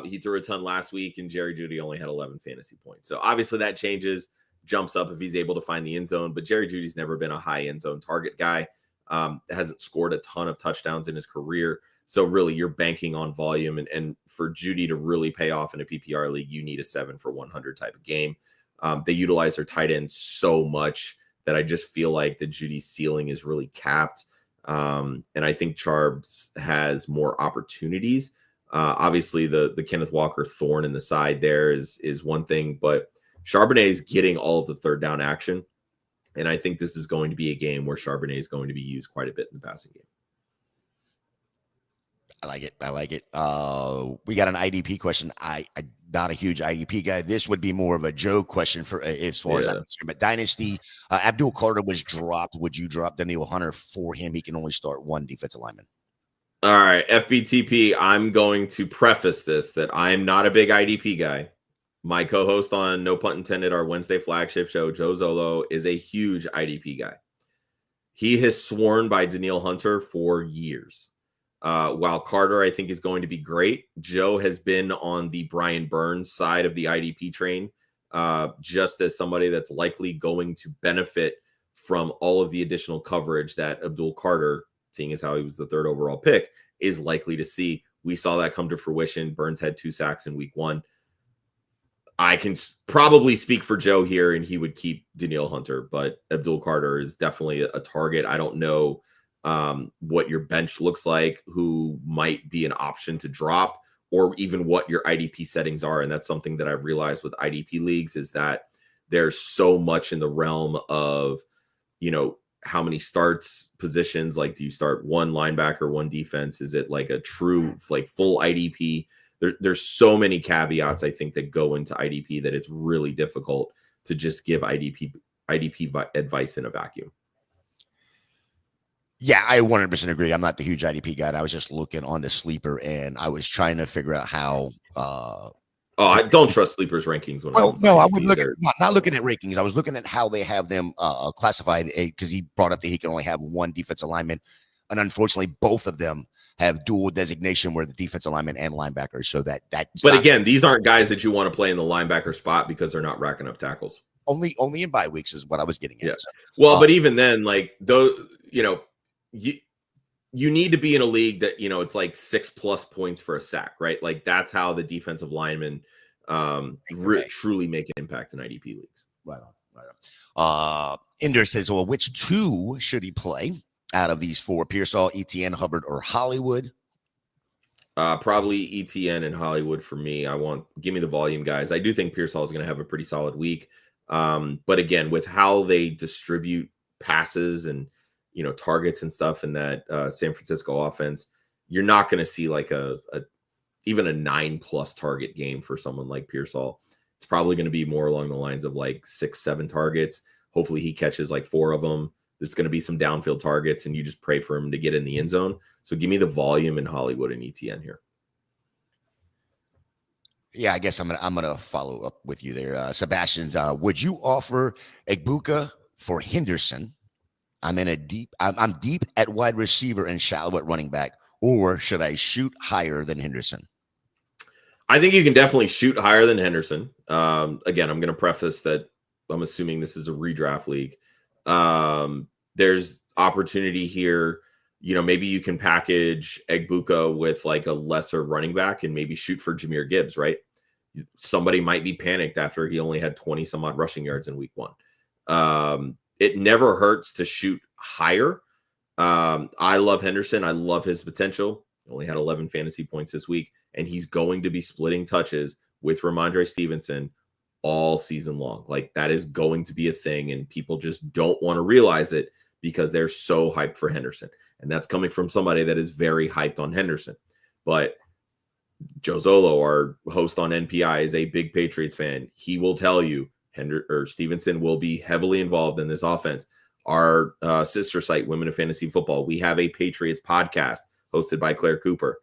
Speaker 2: He threw a ton last week, and Jerry Judy only had 11 fantasy points. So obviously that changes. jumps up if he's able to find the end zone. But Jerry Jeudy's never been a high end zone target guy. Hasn't scored a ton of touchdowns in his career. So really you're banking on volume. And for Jeudy to really pay off in a PPR league, you need a 7 for 100 type of game. They utilize their tight end so much that I just feel like the Jeudy ceiling is really capped. And I think Charbs has more opportunities. Obviously, the Kenneth Walker thorn in the side there is one thing, but Charbonnet is getting all of the third down action. And I think this is going to be a game where Charbonnet is going to be used quite a bit in the passing game.
Speaker 1: I like it. I like it. We got an IDP question. I'm not a huge IDP guy. This would be more of a Joe question for as far as I'm concerned. But Dynasty, Abdul Carter was dropped. Would you drop Daniel Hunter for him? He can only start one defensive lineman.
Speaker 2: All right, FBTP, I'm going to preface this that I'm not a big IDP guy. My co-host on No Pun Intended, our Wednesday flagship show, Joe Zolo, is a huge IDP guy. He has sworn by Danielle Hunter for years. While Carter, I think, is going to be great, Joe has been on the Brian Burns side of the IDP train, just as somebody that's likely going to benefit from all of the additional coverage that Abdul Carter, seeing as how he was the third overall pick, is likely to see. We saw that come to fruition. Burns had 2 sacks in week 1. I can probably speak for Joe here, and he would keep Danielle Hunter, but Abdul Carter is definitely a target. I don't know what your bench looks like, who might be an option to drop, or even what your IDP settings are. And that's something that I've realized with IDP leagues is that there's so much in the realm of, how many starts positions. Like, do you start one linebacker, one defense? Is it like a true, full IDP? There's so many caveats, I think, that go into IDP that it's really difficult to just give IDP advice in a vacuum.
Speaker 1: Yeah, I 100% agree. I'm not the huge IDP guy. I was just looking on the sleeper, and I was trying to figure out how.
Speaker 2: I don't trust sleepers rankings.
Speaker 1: I would look at not looking at rankings. I was looking at how they have them classified, because he brought up that he can only have one defensive lineman, and unfortunately, both of them have dual designation where the defensive lineman and linebacker. So that. But
Speaker 2: again, these aren't guys that you want to play in the linebacker spot because they're not racking up tackles.
Speaker 1: Only in bye weeks is what I was getting at.
Speaker 2: Yeah. So, but even then, you need to be in a league that, it's like 6+ points for a sack, right? Like, that's how the defensive linemen truly make an impact in IDP leagues.
Speaker 1: Right on. Ender says, well, which 2 should he play out of these 4? Pearsall, Etienne, Hubbard, or Hollywood?
Speaker 2: Probably Etienne and Hollywood for me. Give me the volume, guys. I do think Pearsall is going to have a pretty solid week. But again, with how they distribute passes and, targets and stuff in that San Francisco offense, you're not going to see like even a 9+ target game for someone like Pearsall. It's probably going to be more along the lines of like 6-7 targets. Hopefully he catches like 4 of them. There's going to be some downfield targets, and you just pray for him to get in the end zone. So give me the volume in Hollywood and ETN here.
Speaker 1: Yeah, I guess I'm gonna follow up with you there, Sebastian. Would you offer Egbuka for Henderson? I'm deep at wide receiver and shallow at running back, or should I shoot higher than Henderson?
Speaker 2: I think you can definitely shoot higher than Henderson. Again, I'm going to preface that I'm assuming this is a redraft league. There's opportunity here. Maybe you can package Egbuka with like a lesser running back and maybe shoot for Jahmyr Gibbs, right? Somebody might be panicked after he only had 20 some odd rushing yards in week 1. It never hurts to shoot higher. I love Henderson. I love his potential. He only had 11 fantasy points this week, and he's going to be splitting touches with Ramondre Stevenson all season long. Like, that is going to be a thing, and people just don't want to realize it because they're so hyped for Henderson. And that's coming from somebody that is very hyped on Henderson. But Joe Zolo, our host on NPI, is a big Patriots fan. He will tell you Stevenson will be heavily involved in this offense. Our sister site, Women of Fantasy Football, we have a Patriots podcast hosted by Claire Cooper.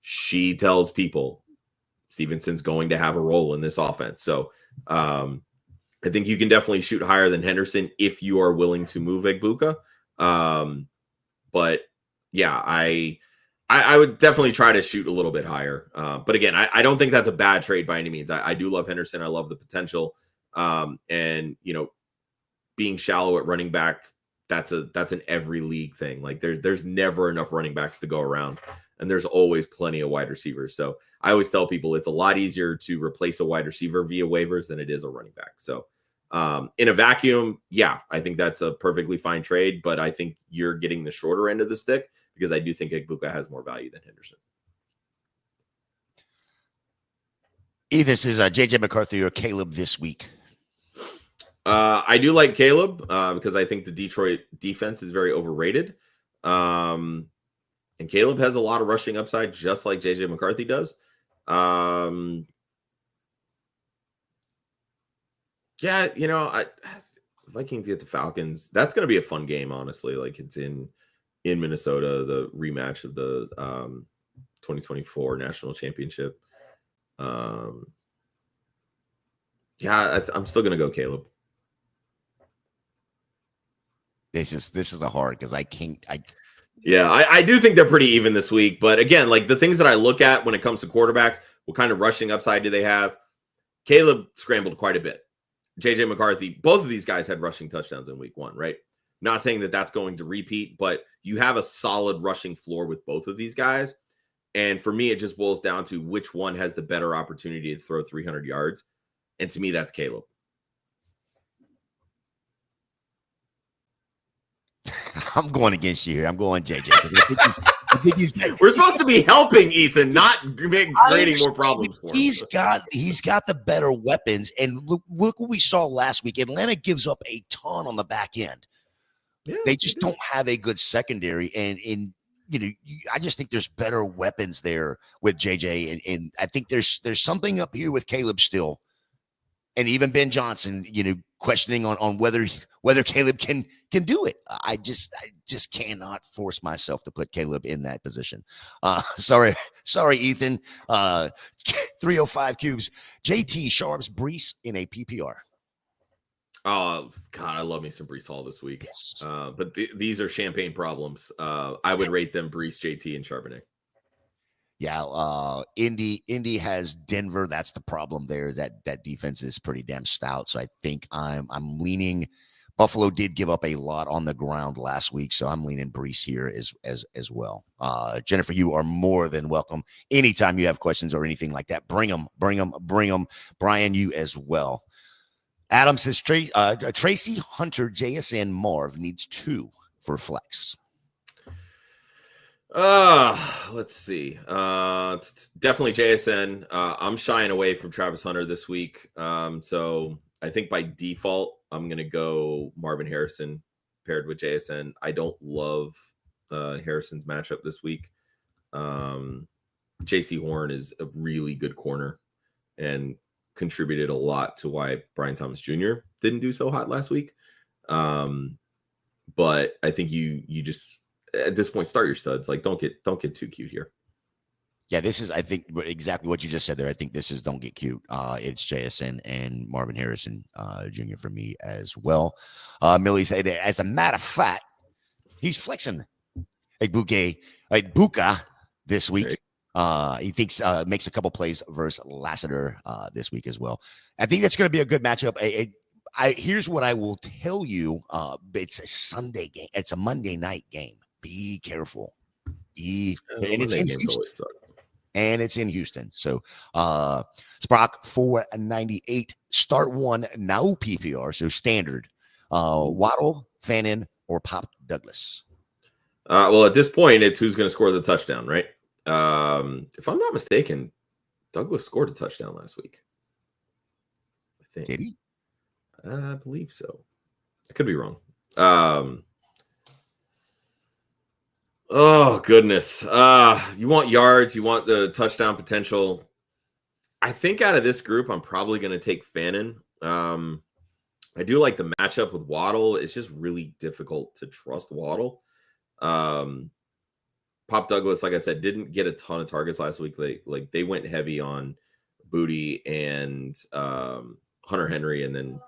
Speaker 2: She tells people Stevenson's going to have a role in this offense. So I think you can definitely shoot higher than Henderson if you are willing to move Egbuka. But yeah, I would definitely try to shoot a little bit higher. But again, I don't think that's a bad trade by any means. I do love Henderson. I love the potential. And being shallow at running back, that's an every league thing. Like there's never enough running backs to go around, and there's always plenty of wide receivers. So I always tell people it's a lot easier to replace a wide receiver via waivers than it is a running back. So in a vacuum, yeah, I think that's a perfectly fine trade, but I think you're getting the shorter end of the stick because I do think Igbuka has more value than Henderson.
Speaker 1: This is JJ McCarthy or Caleb this week.
Speaker 2: I do like Caleb because I think the Detroit defense is very overrated. And Caleb has a lot of rushing upside, just like JJ McCarthy does. Yeah, Vikings get the Falcons. That's going to be a fun game, honestly. Like it's in Minnesota, the rematch of the 2024 national championship. Yeah, I'm still going to go Caleb.
Speaker 1: This is a hard because I
Speaker 2: do think they're pretty even this week. But again, like the things that I look at when it comes to quarterbacks, what kind of rushing upside do they have? Caleb scrambled quite a bit. JJ McCarthy, both of these guys had rushing touchdowns in week 1, right? Not saying that that's going to repeat, but you have a solid rushing floor with both of these guys. And for me, it just boils down to which one has the better opportunity to throw 300 yards. And to me, that's Caleb.
Speaker 1: I'm going against you here. I'm going JJ. I think
Speaker 2: we're supposed to be helping Ethan, not creating more problems for him.
Speaker 1: He's got the better weapons. And look what we saw last week. Atlanta gives up a ton on the back end. Yeah, they just don't have a good secondary. And I just think there's better weapons there with JJ. And I think there's something up here with Caleb still. And even Ben Johnson, questioning on whether Caleb can do it. I just cannot force myself to put Caleb in that position. Sorry, Ethan. 305 cubes. JT Sharps Brees in a PPR.
Speaker 2: Oh God, I love me some Brees Hall this week.
Speaker 1: Yes.
Speaker 2: But these are champagne problems. I would rate them Brees, JT, and Charbonnet.
Speaker 1: Yeah, Indy has Denver. That's the problem there, is that defense is pretty damn stout. So I think I'm leaning. Buffalo did give up a lot on the ground last week, so I'm leaning Brees here as well. Jennifer, you are more than welcome. Anytime you have questions or anything like that, bring them. Brian, you as well. Adam says Tracy Hunter, JSN Marv needs 2 for flex.
Speaker 2: Let's see. Definitely JSN. I'm shying away from Travis Hunter this week. So I think by default, I'm going to go Marvin Harrison paired with JSN. I don't love Harrison's matchup this week. JC Horn is a really good corner and contributed a lot to why Brian Thomas Jr. didn't do so hot last week. But I think you just, at this point, start your studs. Like, don't get too cute here.
Speaker 1: Yeah, this is, I think, exactly what you just said there. I think this is don't get cute. It's JSN and Marvin Harrison Jr. for me as well. Millie said, as a matter of fact, he's flexing Buka this week. He thinks makes a couple plays versus Lassiter this week as well. I think that's going to be a good matchup. Here's what I will tell you. It's a Sunday game. It's a Monday night game. Be careful. And it's in Houston. And it's in Houston. So Sprock 498. Start 1 now PPR. So standard. Waddle, Fannin, or Pop Douglas.
Speaker 2: Well, at this point, it's who's going to score the touchdown, right? If I'm not mistaken, Douglas scored a touchdown last week. I think.
Speaker 1: Did he?
Speaker 2: I believe so. I could be wrong. Oh, goodness. You want yards. You want the touchdown potential. I think out of this group, I'm probably going to take Fannin. I do like the matchup with Waddle. It's just really difficult to trust Waddle. Pop Douglas, like I said, didn't get a ton of targets last week. They went heavy on Booty and Hunter Henry, and then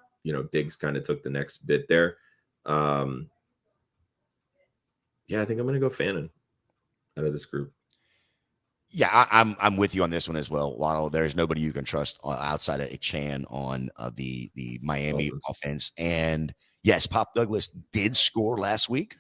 Speaker 2: Diggs kind of took the next bit there. Yeah, I think I'm going to go Fannin out of this group.
Speaker 1: Yeah, I'm with you on this one as well, Waddle. There's nobody you can trust outside of Chan on the Miami offense. And yes, Pop Douglas did score last week,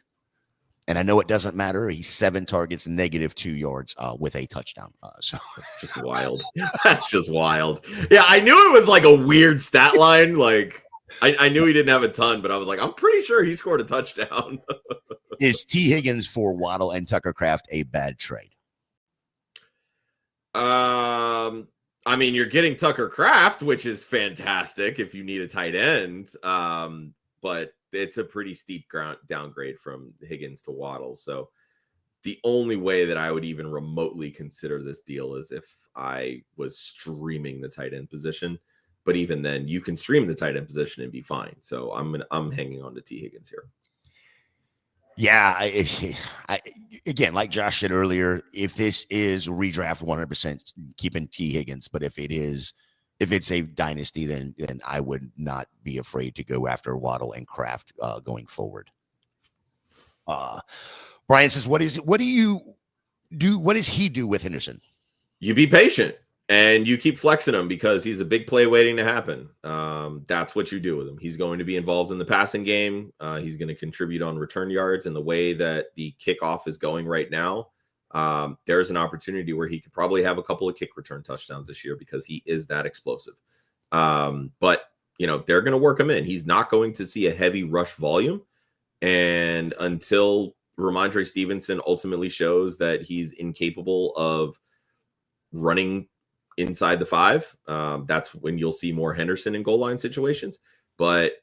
Speaker 1: and I know it doesn't matter. He's 7 targets, -2 yards with a touchdown. So
Speaker 2: that's just wild. That's just wild. Yeah, I knew it was like a weird stat line. Like I knew he didn't have a ton, but I was like, I'm pretty sure he scored a touchdown.
Speaker 1: Is T. Higgins for Waddle and Tucker Kraft a bad trade?
Speaker 2: I mean, you're getting Tucker Kraft, which is fantastic if you need a tight end. But it's a pretty steep downgrade from Higgins to Waddle. So the only way that I would even remotely consider this deal is if I was streaming the tight end position. But even then, you can stream the tight end position and be fine. So I'm hanging on to T. Higgins here.
Speaker 1: Yeah, I again, like Josh said earlier, if this is redraft 100%, keeping T. Higgins. But if it's a dynasty, then I would not be afraid to go after Waddle and Kraft going forward. Brian says, what do you do? What does he do with Henderson?
Speaker 2: You be patient. And you keep flexing him because he's a big play waiting to happen. That's what you do with him. He's going to be involved in the passing game. He's going to contribute on return yards. And the way that the kickoff is going right now, there's an opportunity where he could probably have a couple of kick return touchdowns this year because he is that explosive. But, they're going to work him in. He's not going to see a heavy rush volume. And until Ramondre Stevenson ultimately shows that he's incapable of running inside the 5, that's when you'll see more Henderson in goal line situations. But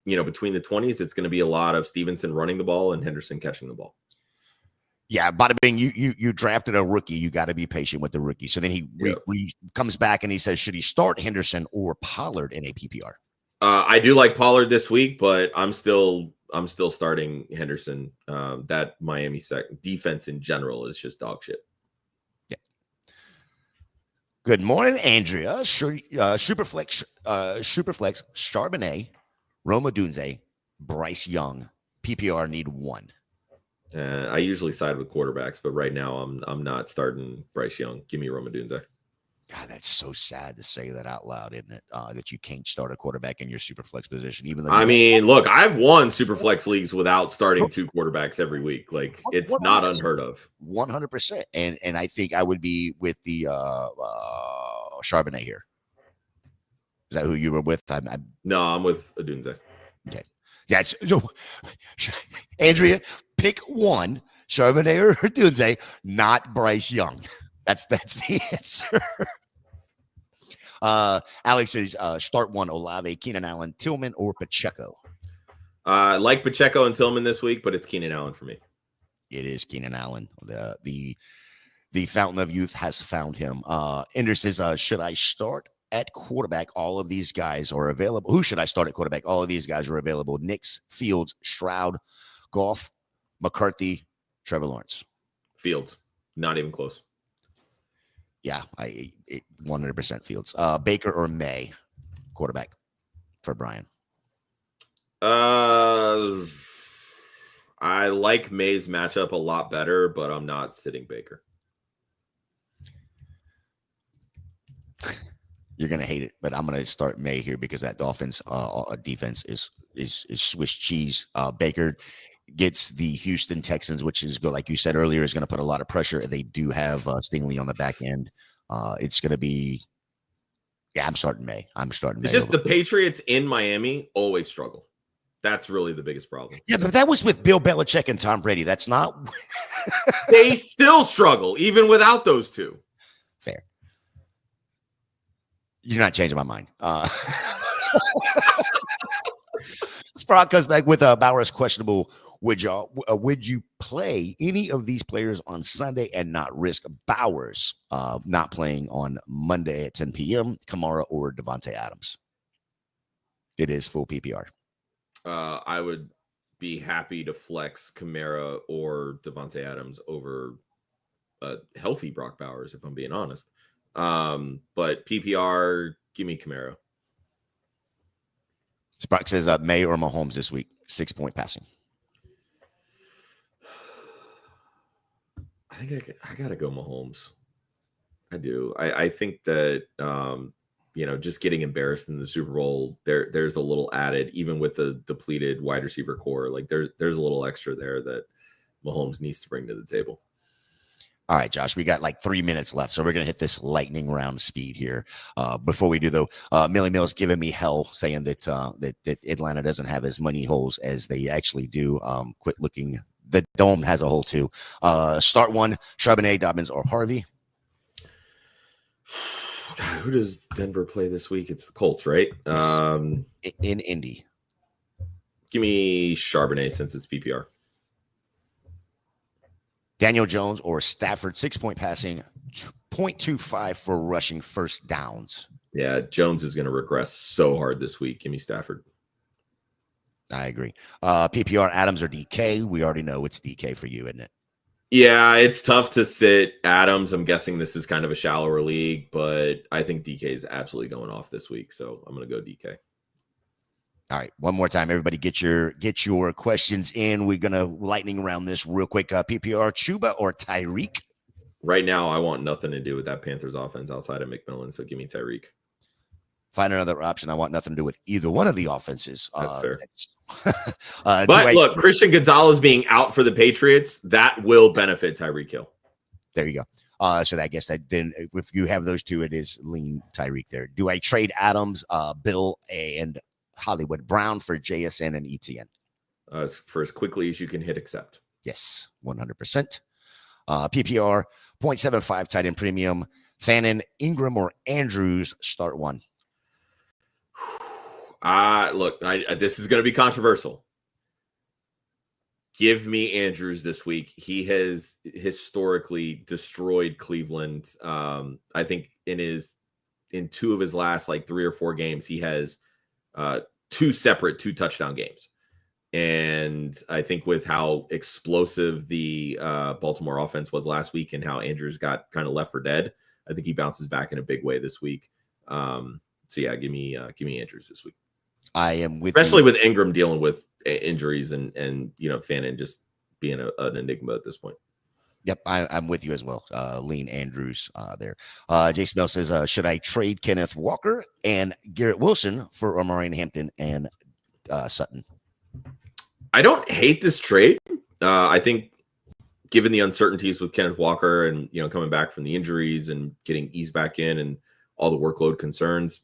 Speaker 2: between the 20s, it's going to be a lot of Stevenson running the ball and Henderson catching the ball.
Speaker 1: Yeah, bada bing, you drafted a rookie. You got to be patient with the rookie. So then he comes back and he says, should he start Henderson or Pollard in a PPR?
Speaker 2: I do like Pollard this week, but I'm still starting Henderson. That Miami defense in general is just dog shit.
Speaker 1: Good morning, Andrea. Superflex, Charbonnet, Roma Dunze, Bryce Young. PPR need 1.
Speaker 2: I usually side with quarterbacks, but right now I'm not starting Bryce Young. Give me Roma Dunze.
Speaker 1: God, that's so sad to say that out loud, isn't it? That you can't start a quarterback in your Superflex position, even though.
Speaker 2: Look, I've won Superflex leagues without starting 2 quarterbs every week. Like, it's 100%. Not unheard of.
Speaker 1: 100%. And I think I would be with the Charbonnet here. Is that who you were with?
Speaker 2: No, I'm with Adunze.
Speaker 1: Okay. That's Andrea. Pick one, Charbonnet or Adunze, not Bryce Young. That's the answer. Alex says, start 1, Olave, Keenan Allen, Tillman, or Pacheco.
Speaker 2: I like Pacheco and Tillman this week, but it's Keenan Allen for me.
Speaker 1: It is Keenan Allen. The fountain of youth has found him. Ender says, should I start at quarterback? All of these guys are available. Who should I start at quarterback? All of these guys are available. Nix, Fields, Stroud, Goff, McCarthy, Trevor Lawrence.
Speaker 2: Fields. Not even close.
Speaker 1: Yeah, 100% Fields. Baker or May, quarterback for Brian.
Speaker 2: I like May's matchup a lot better, but I'm not sitting Baker.
Speaker 1: You're gonna hate it, but I'm gonna start May here because that Dolphins defense is Swiss cheese. Baker gets the Houston Texans, which is, like you said earlier, is going to put a lot of pressure. They do have Stingley on the back end. It's going to be, I'm starting May. It's
Speaker 2: just the Patriots in Miami always struggle. That's really the biggest problem.
Speaker 1: Yeah, but that was with Bill Belichick and Tom Brady. That's not.
Speaker 2: They still struggle, even without those two.
Speaker 1: Fair. You're not changing my mind. Sprock comes back with Bowers questionable. Would you play any of these players on Sunday and not risk Bowers not playing on Monday at 10 p.m., Kamara or Devontae Adams? It is full PPR.
Speaker 2: I would be happy to flex Kamara or Devontae Adams over a healthy Brock Bowers, if I'm being honest. But PPR, give me Kamara.
Speaker 1: Sprock says May or Mahomes this week, 6-point passing.
Speaker 2: I think I gotta go Mahomes. I do. I think that just getting embarrassed in the Super Bowl, there's a little added, even with the depleted wide receiver core. Like there's a little extra there that Mahomes needs to bring to the table.
Speaker 1: All right, Josh, we got like 3 minutes left, so we're going to hit this lightning round speed here. Before we do, though, Millie Mills giving me hell, saying that Atlanta doesn't have as many holes as they actually do. Quit looking. The dome has a hole, too. Start one, Charbonnet, Dobbins, or Harvey.
Speaker 2: God, who does Denver play this week? It's the Colts, right?
Speaker 1: In Indy.
Speaker 2: Give me Charbonnet since it's PPR.
Speaker 1: Daniel Jones or Stafford, 6-point passing, 0.25 for rushing first downs.
Speaker 2: Yeah, Jones is going to regress so hard this week. Give me Stafford.
Speaker 1: I agree. PPR, Adams or DK? We already know it's DK for you, isn't it?
Speaker 2: Yeah, it's tough to sit Adams. I'm guessing this is kind of a shallower league, but I think DK is absolutely going off this week, so I'm going to go DK.
Speaker 1: All right, one more time, everybody, get your questions in. We're gonna lightning round this real quick. PPR, Chuba or Tyreek?
Speaker 2: Right now, I want nothing to do with that Panthers offense outside of McMillan, so give me Tyreek.
Speaker 1: Find another option. I want nothing to do with either one of the offenses.
Speaker 2: That's fair.
Speaker 1: But
Speaker 2: look, Christian Gonzalez being out for the Patriots, that will benefit Tyreek Hill.
Speaker 1: There you go. So I guess that then if you have those two, it is lean Tyreek there. Do I trade Adams, Bill, and Hollywood Brown for JSN and ETN?
Speaker 2: For as quickly as you can hit accept.
Speaker 1: Yes, 100%. PPR, 0.75 tight end premium. Fannin, Ingram, or Andrews, start one.
Speaker 2: Look, this is going to be controversial. Give me Andrews this week. He has historically destroyed Cleveland. I think in two of his last like 3 or 4 games, he has 2 touchdown games. And I think with how explosive the Baltimore offense was last week and how Andrews got kind of left for dead, I think he bounces back in a big way this week. So yeah, give me Andrews this week.
Speaker 1: I am with
Speaker 2: especially
Speaker 1: you.
Speaker 2: With Ingram dealing with injuries and Fannin just being an enigma at this point.
Speaker 1: Yep, I'm with you as well. Lean Andrews there. Jason Bell says, should I trade Kenneth Walker and Garrett Wilson for Omarion Hampton and Sutton?
Speaker 2: I don't hate this trade. I think given the uncertainties with Kenneth Walker and coming back from the injuries and getting eased back in and all the workload concerns,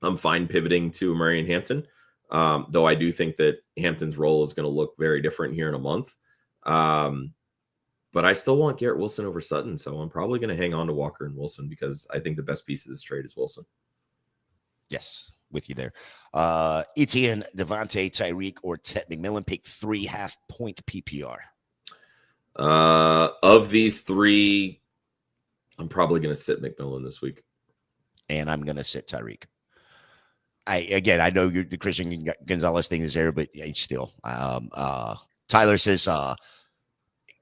Speaker 2: I'm fine pivoting to Omarion Hampton. Though I do think that Hampton's role is going to look very different here in a month. But I still want Garrett Wilson over Sutton, so I'm probably going to hang on to Walker and Wilson because I think the best piece of this trade is Wilson.
Speaker 1: Yes, with you there. Etienne, Devontae, Tyreek, or Ted McMillan, pick 3 half-point PPR.
Speaker 2: Of these 3, I'm probably going to sit McMillan this week.
Speaker 1: And I'm going to sit Tyreek. I know the Christian Gonzalez thing is there, but still. Tyler says,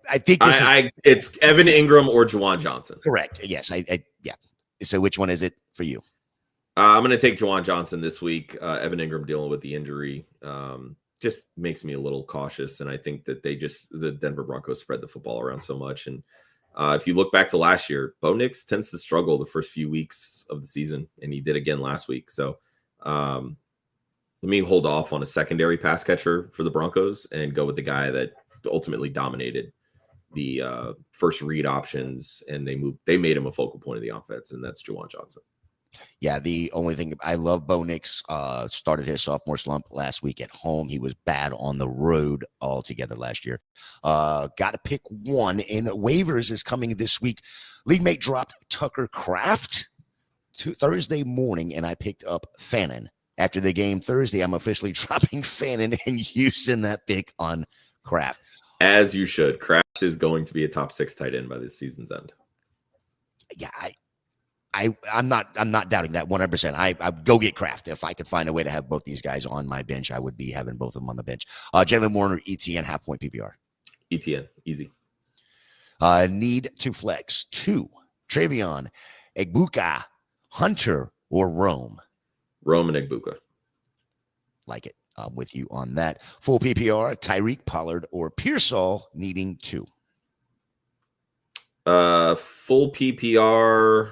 Speaker 1: I think
Speaker 2: it's Evan Ingram or Juwan Johnson.
Speaker 1: Correct. Yes. Yeah. So which one is it for you?
Speaker 2: I'm going to take Juwan Johnson this week. Evan Ingram dealing with the injury just makes me a little cautious. And I think that the Denver Broncos spread the football around so much. And if you look back to last year, Bo Nix tends to struggle the first few weeks of the season. And he did again last week. So let me hold off on a secondary pass catcher for the Broncos and go with the guy that ultimately dominated the first read options, and they made him a focal point of the offense, and that's Juwan Johnson. Yeah,
Speaker 1: the only thing I love, Bo Nix started his sophomore slump last week at home. He was bad on the road altogether last year. Got to pick one, and waivers is coming this week. League mate dropped Tucker Kraft Thursday morning, and I picked up Fannin. After the game Thursday, I'm officially dropping Fannin and using that pick on Kraft.
Speaker 2: As you should. Kraft is going to be a top 6 tight end by this season's end.
Speaker 1: Yeah, I'm not doubting that 100%. I go get Kraft. If I could find a way to have both these guys on my bench, I would be having both of them on the bench. Jalen Warner, ETN, half-point PPR.
Speaker 2: ETN, easy.
Speaker 1: Need to flex 2. Travion, Egbuka, Hunter, or Rome?
Speaker 2: Rome and Egbuka.
Speaker 1: Like it. I'm with you on that. Full PPR, Tyreek, Pollard, or Pearsall, needing 2.
Speaker 2: Full PPR.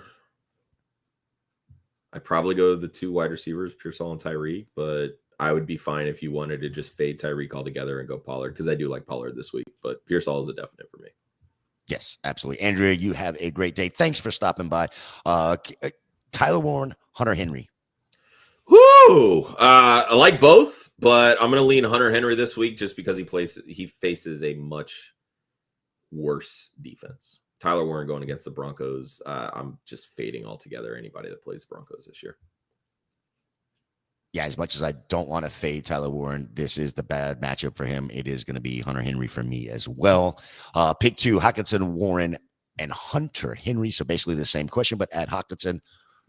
Speaker 2: I probably go to the 2 wide receivers, Pearsall and Tyreek, but I would be fine if you wanted to just fade Tyreek altogether and go Pollard, because I do like Pollard this week, but Pearsall is a definite for me.
Speaker 1: Yes, absolutely. Andrea, you have a great day. Thanks for stopping by. Tyler Warren, Hunter Henry.
Speaker 2: Whoo! I like both, but I'm going to lean Hunter Henry this week just because he faces a much worse defense. Tyler Warren going against the Broncos. I'm just fading altogether anybody that plays the Broncos this year.
Speaker 1: Yeah, as much as I don't want to fade Tyler Warren, this is the bad matchup for him. It is going to be Hunter Henry for me as well. Pick 2, Hockenson, Warren, and Hunter Henry. So basically the same question, but at Hockenson.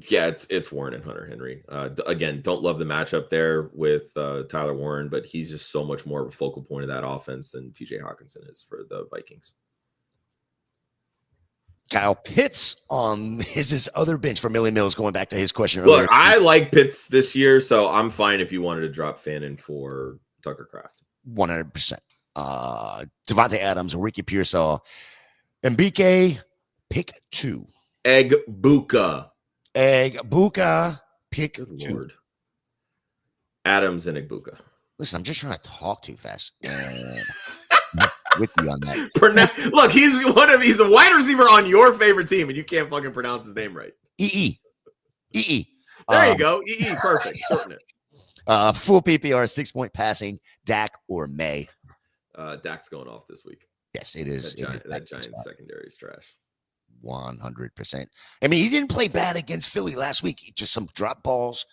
Speaker 2: Yeah, it's Warren and Hunter Henry. Again, don't love the matchup there with Tyler Warren, but he's just so much more of a focal point of that offense than TJ Hockenson is for the Vikings.
Speaker 1: Kyle Pitts on his other bench for Millie Mills, going back to his question earlier.
Speaker 2: Look, I like Pitts this year, so I'm fine if you wanted to drop Fannin for Tucker Kraft.
Speaker 1: 100%. Devontae Adams, Ricky Pearsall, Mbike, pick 2.
Speaker 2: Egbuka,
Speaker 1: pick
Speaker 2: Good
Speaker 1: 2.
Speaker 2: Lord. Adams and Egbuka.
Speaker 1: Listen, I'm just trying to talk too fast. With you on that.
Speaker 2: Look, he's a wide receiver on your favorite team, and you can't fucking pronounce his name right.
Speaker 1: EE.
Speaker 2: There you go. EE, perfect. Shorten
Speaker 1: it. Full PPR, 6-point passing, Dak or May.
Speaker 2: Dak's going off this week.
Speaker 1: Yes, it is.
Speaker 2: That Giants secondary is trash.
Speaker 1: 100%. I mean, he didn't play bad against Philly last week. Just some drop balls.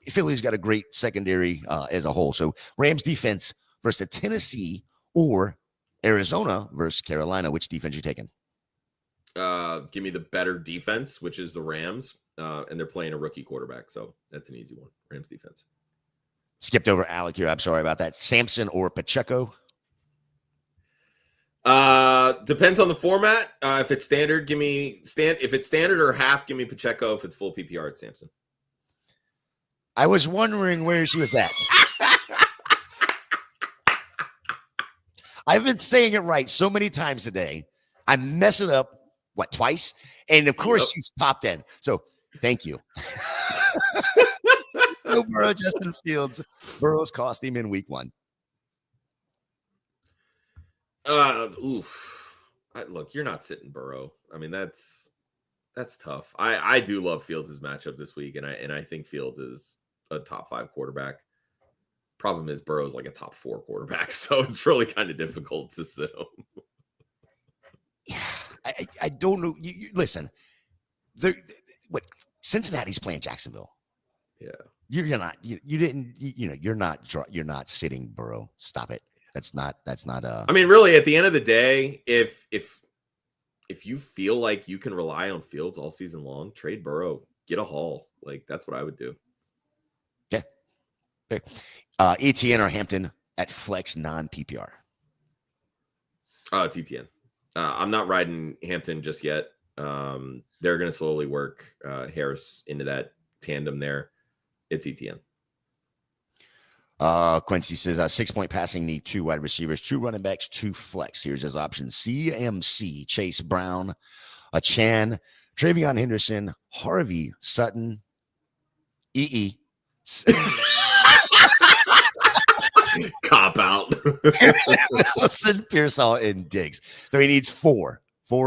Speaker 1: Philly's got a great secondary as a whole. So Rams defense versus Tennessee or Arizona versus Carolina. Which defense you taking?
Speaker 2: Give me the better defense, which is the Rams. And they're playing a rookie quarterback. So that's an easy one. Rams defense.
Speaker 1: Skipped over Alec here. I'm sorry about that. Sampson or Pacheco?
Speaker 2: Depends on the format. If it's standard, if it's standard or half, give me Pacheco. If it's full PPR, it's Sampson.
Speaker 1: I was wondering where she was at. I've been saying it right so many times today. I mess it up, twice? And of course, she's popped in. So thank you. Joe Burrow, Justin Fields. Burrow's cost him in week 1.
Speaker 2: Look, you're not sitting Burrow. I mean, that's tough. I do love Fields' matchup this week, and I think Fields is a top 5 quarterback. Problem is Burrow's like a top 4 quarterback, so it's really kind of difficult to sit him.
Speaker 1: Yeah, I don't know. You listen. Cincinnati's playing Jacksonville.
Speaker 2: Yeah,
Speaker 1: you're not. You're not sitting Burrow. Stop it. That's not.
Speaker 2: I mean, really, at the end of the day, if you feel like you can rely on Fields all season long, trade Burrow, get a haul. Like that's what I would do.
Speaker 1: Yeah. ETN or Hampton at flex non-PPR.
Speaker 2: It's ETN. I'm not riding Hampton just yet. They're going to slowly work Harris into that tandem there. It's ETN.
Speaker 1: Quincy says 6-point passing need 2 wide receivers, 2 running backs, 2 flex. Here's his options: CMC, Chase Brown, Chan, Travion Henderson, Harvey, Sutton, EE.
Speaker 2: Cop out.
Speaker 1: Wilson, Pearsall, and Diggs. So he needs 4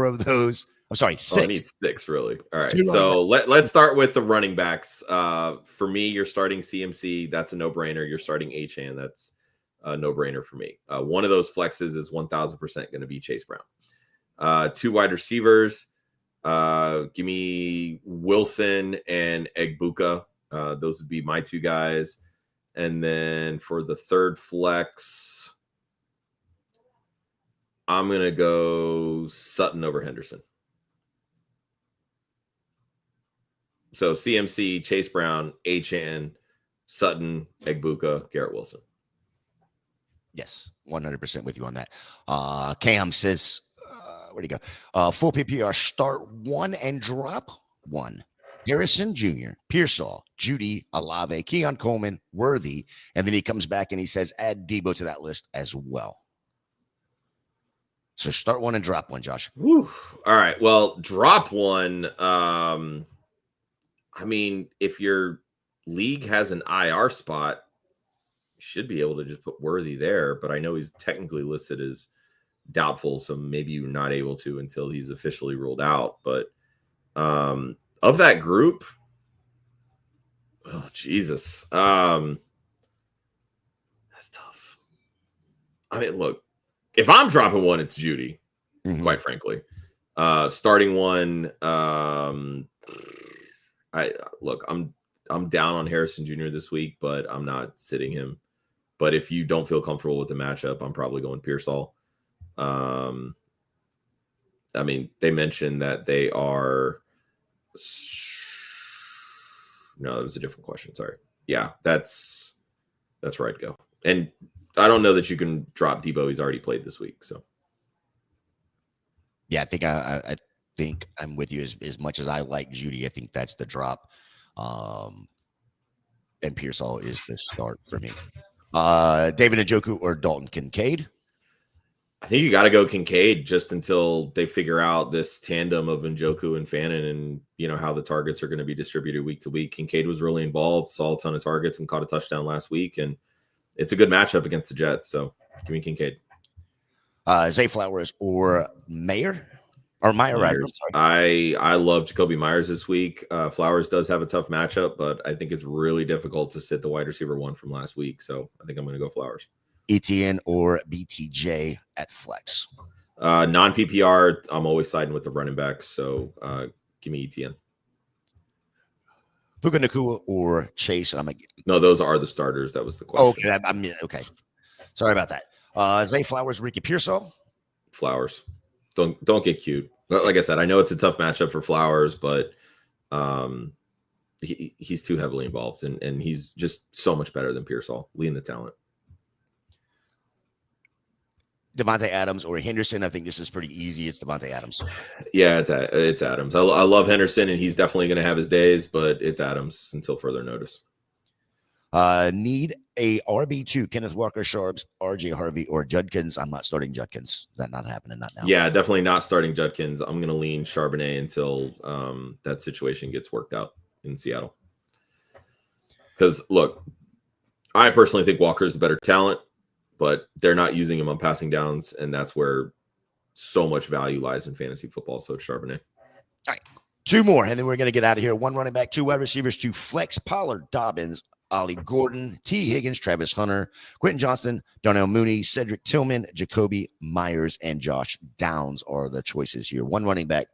Speaker 1: of those. I'm sorry, 6.
Speaker 2: He needs 6, really. All right. So let's start with the running backs. For me, you're starting CMC. That's a no-brainer. You're starting Achane. That's a no-brainer for me. One of those flexes is 1,000% going to be Chase Brown. 2 wide receivers. Give me Wilson and Egbuka. Those would be my 2 guys. And then for the third flex, I'm going to go Sutton over Henderson. So CMC, Chase Brown, Achane, Sutton, Egbuka, Garrett Wilson.
Speaker 1: Yes, 100% with you on that. Cam says, where'd he go? Full PPR, start 1 and drop 1. Harrison Jr., Pearsall, Judy, Olave, Keon Coleman, Worthy, and then he comes back and he says, add Debo to that list as well. So start one and drop one, Josh.
Speaker 2: Whew. All right. Well, drop one. I mean, if your league has an IR spot, you should be able to just put Worthy there. But I know he's technically listed as doubtful, so maybe you're not able to until he's officially ruled out. But of that group, oh Jesus, that's tough. I mean, look, if I'm dropping one, it's Judy. Quite frankly, starting one. I'm down on Harrison Jr. this week, but I'm not sitting him. But if you don't feel comfortable with the matchup, I'm probably going Pearsall. I mean, they mentioned that they are. No, that was a different question. Sorry. Yeah, that's where I'd go. And I don't know that you can drop Debo. He's already played this week, so.
Speaker 1: Yeah, I think I'm with you. As much as I like Judy, I think that's the drop. And Pearsall is the start for me. David Njoku or Dalton Kincaid?
Speaker 2: I think you got to go Kincaid just until they figure out this tandem of Njoku and Fannin and, you know, how the targets are going to be distributed week to week. Kincaid was really involved, saw a ton of targets and caught a touchdown last week. And it's a good matchup against the Jets. So give me Kincaid.
Speaker 1: Zay Flowers or Mayer? Or Meyer,
Speaker 2: Myers. I love Jakobi Meyers this week. Flowers does have a tough matchup, but I think it's really difficult to sit the wide receiver one from last week. So I think I'm going to go Flowers.
Speaker 1: ETN or BTJ at flex?
Speaker 2: Non-PPR, I'm always siding with the running backs. So give me ETN.
Speaker 1: Puka Nacua or Chase?
Speaker 2: No, those are the starters. That was the question.
Speaker 1: Okay. Okay. Sorry about that. Zay Flowers, Ricky Pearsall?
Speaker 2: Flowers. Don't get cute. Like I said, I know it's a tough matchup for Flowers, but he's too heavily involved, and he's just so much better than Pearsall. Lean the talent.
Speaker 1: Devontae Adams or Henderson? I think this is pretty easy. It's Devontae Adams.
Speaker 2: Yeah, it's Adams. I love Henderson, and he's definitely going to have his days, but it's Adams until further notice.
Speaker 1: Need a RB2, Kenneth Walker, Sharps, RJ Harvey, or Judkins. I'm not starting Judkins. That not happening, not now.
Speaker 2: Yeah, definitely not starting Judkins. I'm going to lean Charbonnet until that situation gets worked out in Seattle. Because, look, I personally think Walker is a better talent, but they're not using him on passing downs, and that's where so much value lies in fantasy football. So it's Charbonnet.
Speaker 1: All right, two more, and then we're going to get out of here. One running back, two wide receivers, two flex, Pollard, Dobbins, Ollie Gordon, T. Higgins, Travis Hunter, Quentin Johnston, Darnell Mooney, Cedric Tillman, Jakobi Meyers, and Josh Downs are the choices here. One running back,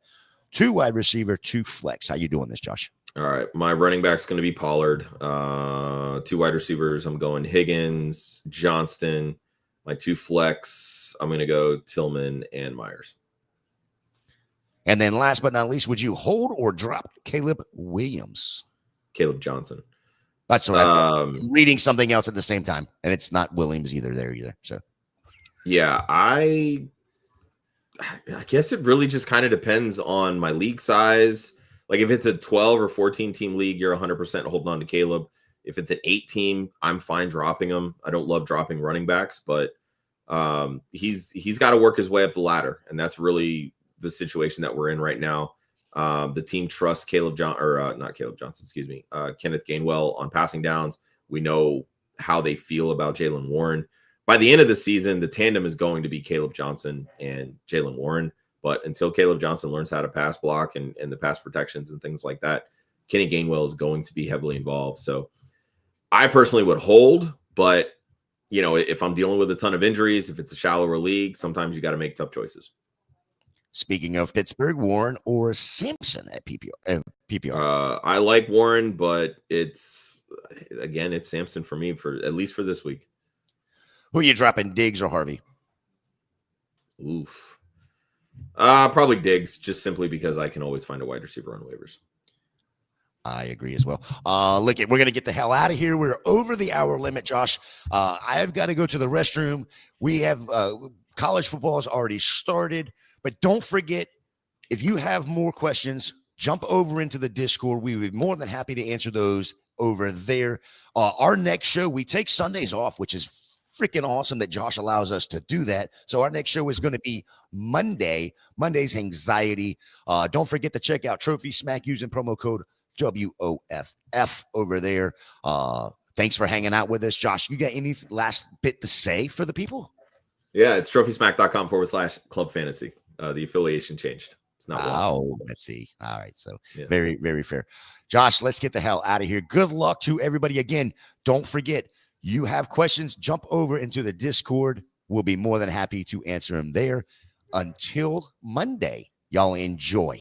Speaker 1: two wide receiver, two flex. How you doing this, Josh?
Speaker 2: All right. My running back's going to be Pollard. Two wide receivers, I'm going Higgins, Johnston. My two flex, I'm going to go Tillman and Myers.
Speaker 1: And then last but not least, would you hold or drop Caleb Williams?
Speaker 2: Caleb Johnson.
Speaker 1: That's what I'm reading something else at the same time, and it's not Williams either. So,
Speaker 2: yeah, I guess it really just kind of depends on my league size. Like if it's a 12 or 14 team league, you're 100% holding on to Caleb. If it's an 8 team, I'm fine dropping him. I don't love dropping running backs, but he's got to work his way up the ladder, and that's really the situation that we're in right now. The team trusts Kenneth Gainwell on passing downs. We know how they feel about Jaylen Warren. By the end of the season, the tandem is going to be Caleb Johnson and Jaylen Warren. But until Caleb Johnson learns how to pass block and the pass protections and things like that, Kenny Gainwell is going to be heavily involved. So I personally would hold, but if I'm dealing with a ton of injuries, if it's a shallower league, sometimes you got to make tough choices.
Speaker 1: Speaking of Pittsburgh, Warren or Sampson at PPR?
Speaker 2: I like Warren, but it's Sampson for me at least for this week.
Speaker 1: Who are you dropping, Diggs or Harvey?
Speaker 2: Oof. Probably Diggs, just simply because I can always find a wide receiver on waivers.
Speaker 1: I agree as well. We're going to get the hell out of here. We're over the hour limit, Josh. I've got to go to the restroom. We have college football has already started. But don't forget, if you have more questions, jump over into the Discord. We would be more than happy to answer those over there. Our next show, we take Sundays off, which is freaking awesome that Josh allows us to do that. So our next show is going to be Monday. Monday's anxiety. Don't forget to check out Trophy Smack using promo code WOFF over there. Thanks for hanging out with us. Josh, you got any last bit to say for the people?
Speaker 2: Yeah, it's trophysmack.com/club fantasy. The affiliation changed. It's not wrong.
Speaker 1: Oh, let's see. All right. So very, very fair. Josh, let's get the hell out of here. Good luck to everybody. Again, don't forget, you have questions, jump over into the Discord. We'll be more than happy to answer them there. Until Monday, y'all enjoy.